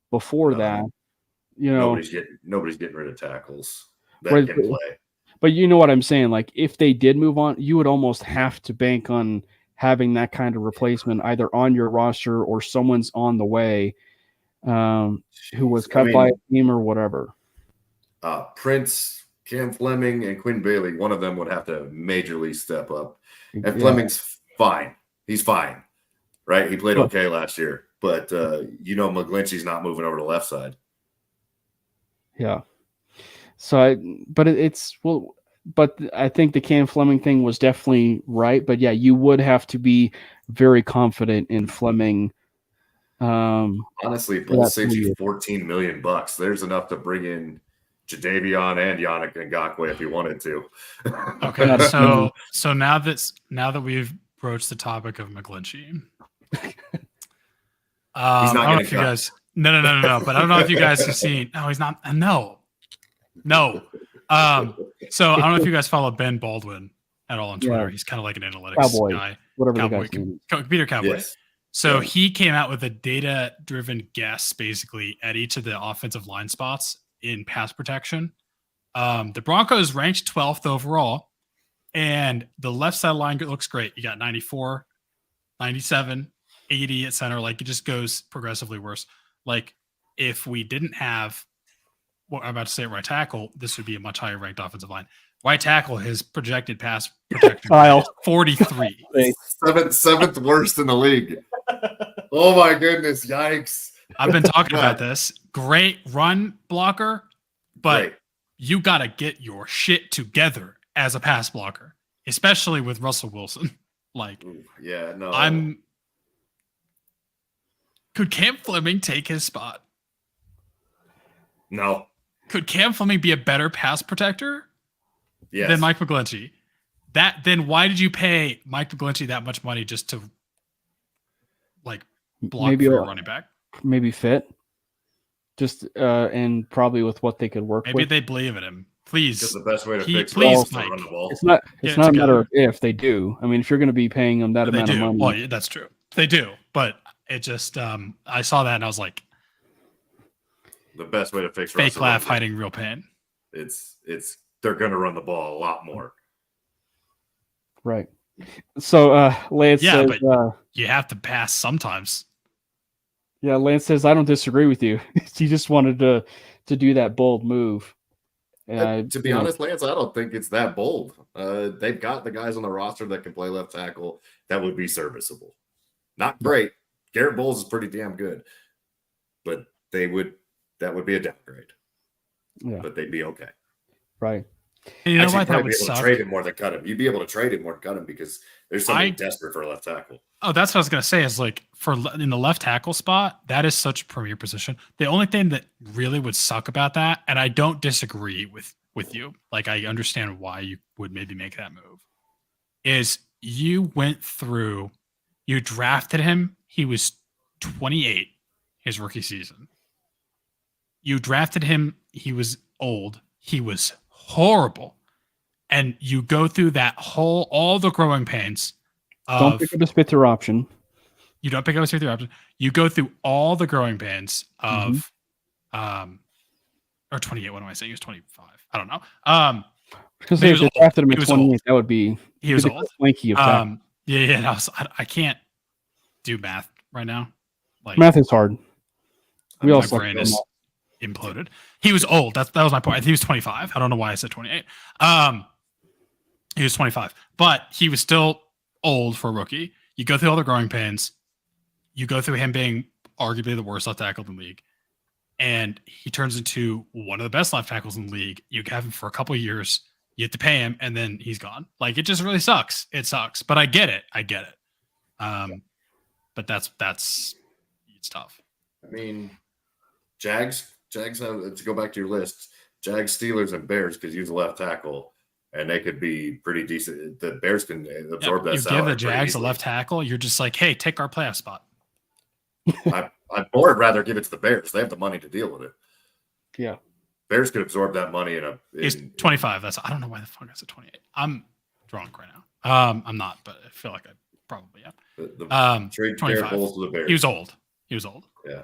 before that. You know, nobody's getting rid of tackles that can play. But you know what I'm saying? Like, if they did move on, you would almost have to bank on having that kind of replacement either on your roster or someone's on the way who was cut by a team or whatever. Prince, Cam Fleming, and Quinn Bailey, one of them would have to majorly step up. And Fleming's fine. He's fine, right? He played okay last year. But, McGlinchey's not moving over to the left side. Yeah. So, but I think the Cam Fleming thing was definitely right. But yeah, you would have to be very confident in Fleming. Honestly, Bull saves you $14 million. There's enough to bring in Jadeveon and Yannick Ngakoue if you wanted to. Okay, so now that we've broached the topic of McGlinchey, I don't know if you guys. No. But I don't know if you guys have seen. No, he's not. No. So I don't know if you guys follow Ben Baldwin at all on Twitter. Yeah. He's kind of like an analytics guy. Whatever Cowboy, the guy's name is. Computer Cowboy. Yes. So he came out with a data-driven guess, basically, at each of the offensive line spots in pass protection. The Broncos ranked 12th overall, and the left side line looks great. You got 94, 97, 80 at center. Like, it just goes progressively worse. Like, if we didn't have what I'm about to say at right tackle, this would be a much higher ranked offensive line. Right tackle, his projected pass protection is 43. Seventh worst in the league. Oh my goodness! Yikes! I've been talking about this. Great run blocker, but you got to get your shit together as a pass blocker, especially with Russell Wilson. Like, could Cam Fleming take his spot? No. Could Cam Fleming be a better pass protector than Mike McGlinchey? Then why did you pay Mike McGlinchey that much money just to block for your running back? Maybe fit. Just and probably with what they could work with. Maybe they believe in him. Please. Just the best way to fix Mike. run the ball. It's not a matter of if they do. I mean, if you're going to be paying them that amount of money. Well, yeah, that's true. They do. But it just I saw that and I was like, the best way to fix fake laugh hiding real pain. It's they're going to run the ball a lot more. Right. So Lance says, but you have to pass sometimes. Yeah, Lance says I don't disagree with you. He just wanted to do that bold move. To be honest, Lance, I don't think it's that bold. They've got the guys on the roster that can play left tackle that would be serviceable. Not great. Garrett Bowles is pretty damn good, but that would be a downgrade. Yeah, but they'd be okay. Right. And you know Actually, what? That probably would be able suck. to trade him more than cut him. You'd be able to trade him more than cut him because there's somebody desperate for a left tackle. Oh, that's what I was gonna say. Is like in the left tackle spot, that is such a premier position. The only thing that really would suck about that, and I don't disagree with you, like I understand why you would maybe make that move, is you drafted him. He was 28 his rookie season. You drafted him. He was old. He was horrible. And you go through all the growing pains. Don't pick up a Spitzer option. You don't pick up a Spitzer option. You go through all the growing pains of, or 28. What am I saying? He was 25. I don't know. Because if they drafted him at 28, that would be he was old. Lanky of that. Yeah. I can't do math right now. Like math is hard. My brain is imploded. He was old. That was my point. He was 25. I don't know why I said 28. He was 25, but he was still old for a rookie. You go through all the growing pains. You go through him being arguably the worst left tackle in the league, and he turns into one of the best left tackles in the league. You have him for a couple of years. You have to pay him, and then he's gone. Like, it just really sucks. It sucks, but I get it. But that's it's tough. I mean, Jags have, to go back to your list, Jags, Steelers, and Bears could use a left tackle, and they could be pretty decent. The Bears can absorb that salary. You give the Jags a left tackle, you're just like, hey, take our playoff spot. I'd more rather give it to the Bears. They have the money to deal with it. Yeah. Bears could absorb that money He's 25. I don't know why the fuck I said 28. I'm drunk right now. I'm not, but I feel like I probably am. Trade 25. to the Bears. He was old. Yeah.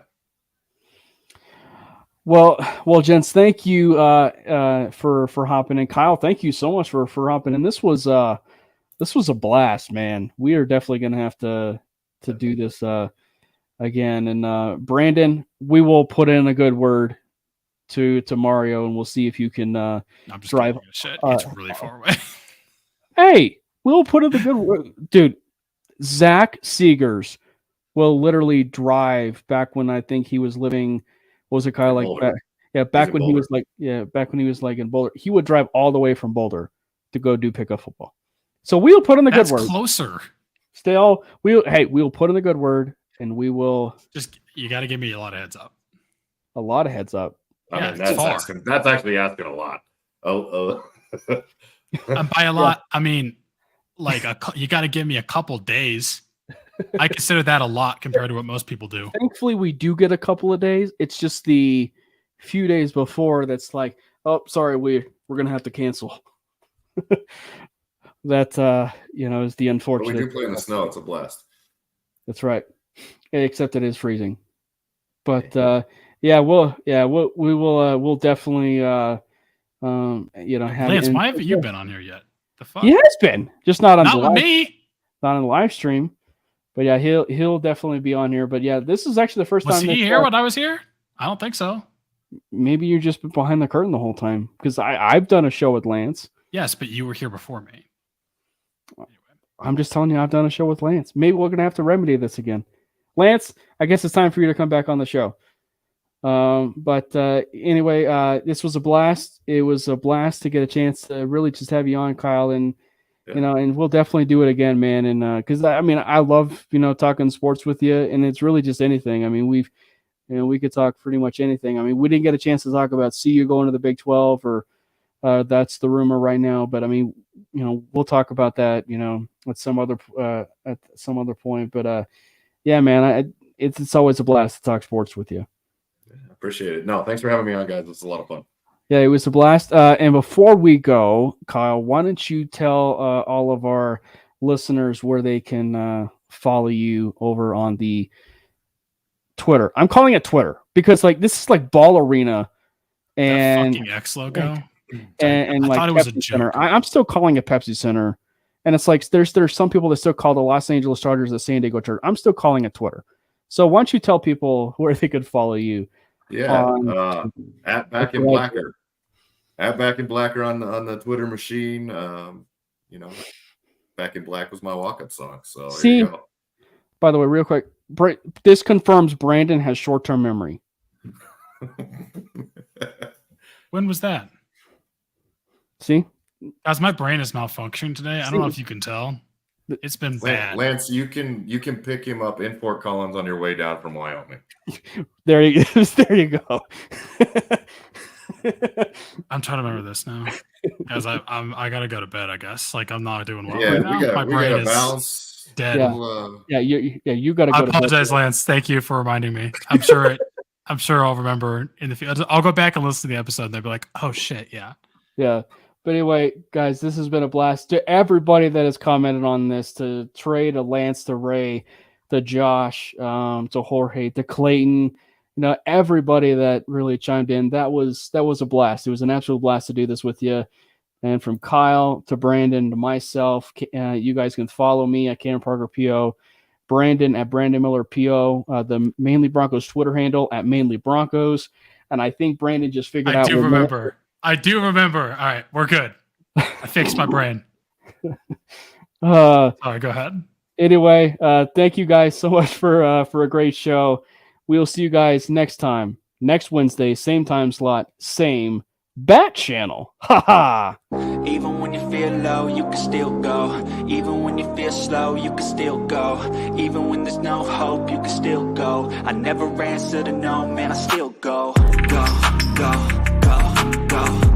Well, gents, thank you for hopping in. Kyle, thank you so much for hopping in. This was a blast, man. We are definitely gonna have to do this again. And Brandon, we will put in a good word to Mario, and we'll see if you can I'm just drive. Shit. It's really far away. Hey, we'll put in the good word, dude. Zach Seegers will literally drive back when I think he was living. What was it, Kyle? Like Boulder. back when he was like in Boulder. He would drive all the way from Boulder to go do pickup football. So we'll put in the good word. Closer. We'll put in the good word, and we will. Just you got to give me a lot of heads up. A lot of heads up. I mean, that's actually asking a lot. And by a lot, I mean like you got to give me a couple days. I consider that a lot compared to what most people do. Thankfully, we do get a couple of days. It's just the few days before that's like, oh, sorry, we're gonna have to cancel. That is the unfortunate. But we do play in the snow. It's a blast. That's right, except it is freezing. But we'll definitely have. Lance, why haven't you been on here yet? The fuck? He has been, just not with me. Not on the live stream. But yeah, he'll definitely be on here. But yeah, this is actually the first time. Was he here when I was here? I don't think so. Maybe you've just been behind the curtain the whole time, because I've done a show with Lance. Yes, but you were here before me. Anyway. I'm just telling you, I've done a show with Lance. Maybe we're gonna have to remedy this again. Lance, I guess it's time for you to come back on the show. Anyway, this was a blast. It was a blast to get a chance to really just have you on, Kyle, and and we'll definitely do it again, man. And because I love talking sports with you, and it's really just anything. I mean, we could talk pretty much anything. I mean, we didn't get a chance to talk about CU going to the Big 12, or that's the rumor right now. But I mean, we'll talk about that, at some other point. But yeah, man, it's always a blast to talk sports with you. Appreciate it. No, thanks for having me on, guys. It was a lot of fun. Yeah, it was a blast. And before we go, Kyle, why don't you tell all of our listeners where they can follow you over on the Twitter? I'm calling it Twitter because this is like Ball Arena and that fucking X logo. And I like thought it was a Pepsi joke. Center. I'm still calling it Pepsi Center. And it's like there's some people that still call the Los Angeles Chargers the San Diego Chargers. I'm still calling it Twitter. So why don't you tell people where they could follow you? Yeah, at Back in Blacker. At Back in Blacker on the Twitter machine. Back in Black was my walk-up song. So there you go. By the way, real quick, this confirms Brandon has short-term memory. When was that? See, Guys, my brain is malfunctioning today. I don't know if you can tell. It's been bad. Lance, you can pick him up in Fort Collins on your way down from Wyoming. there you go. I'm trying to remember this now, guys. I gotta go to bed. I guess I'm not doing well. Yeah, right now. My brain is bounce. Dead. You gotta go. I apologize, Lance. Thank you for reminding me. I'm sure I'll remember in the future. I'll go back and listen to the episode and they'll be like, "Oh shit, yeah." Yeah. But anyway, guys, this has been a blast. To everybody that has commented on this, to Trey, to Lance, to Ray, to Josh, to Jorge, to Clayton, everybody that really chimed in, that was a blast. It was an absolute blast to do this with you. And from Kyle to Brandon to myself, you guys can follow me at Cameron Parker PO, Brandon at Brandon Miller PO, the Manely Broncos Twitter handle at Manely Broncos. And I think Brandon just figured out. I do remember. All right, we're good. I fixed my brain. Sorry, go ahead. Anyway, thank you guys so much for a great show. We'll see you guys next time, next Wednesday, same time slot, same bat channel. Ha ha! Even when you feel low, you can still go. Even when you feel slow, you can still go. Even when there's no hope, you can still go. I never answer to no, man, I still go. Go, go, go, go.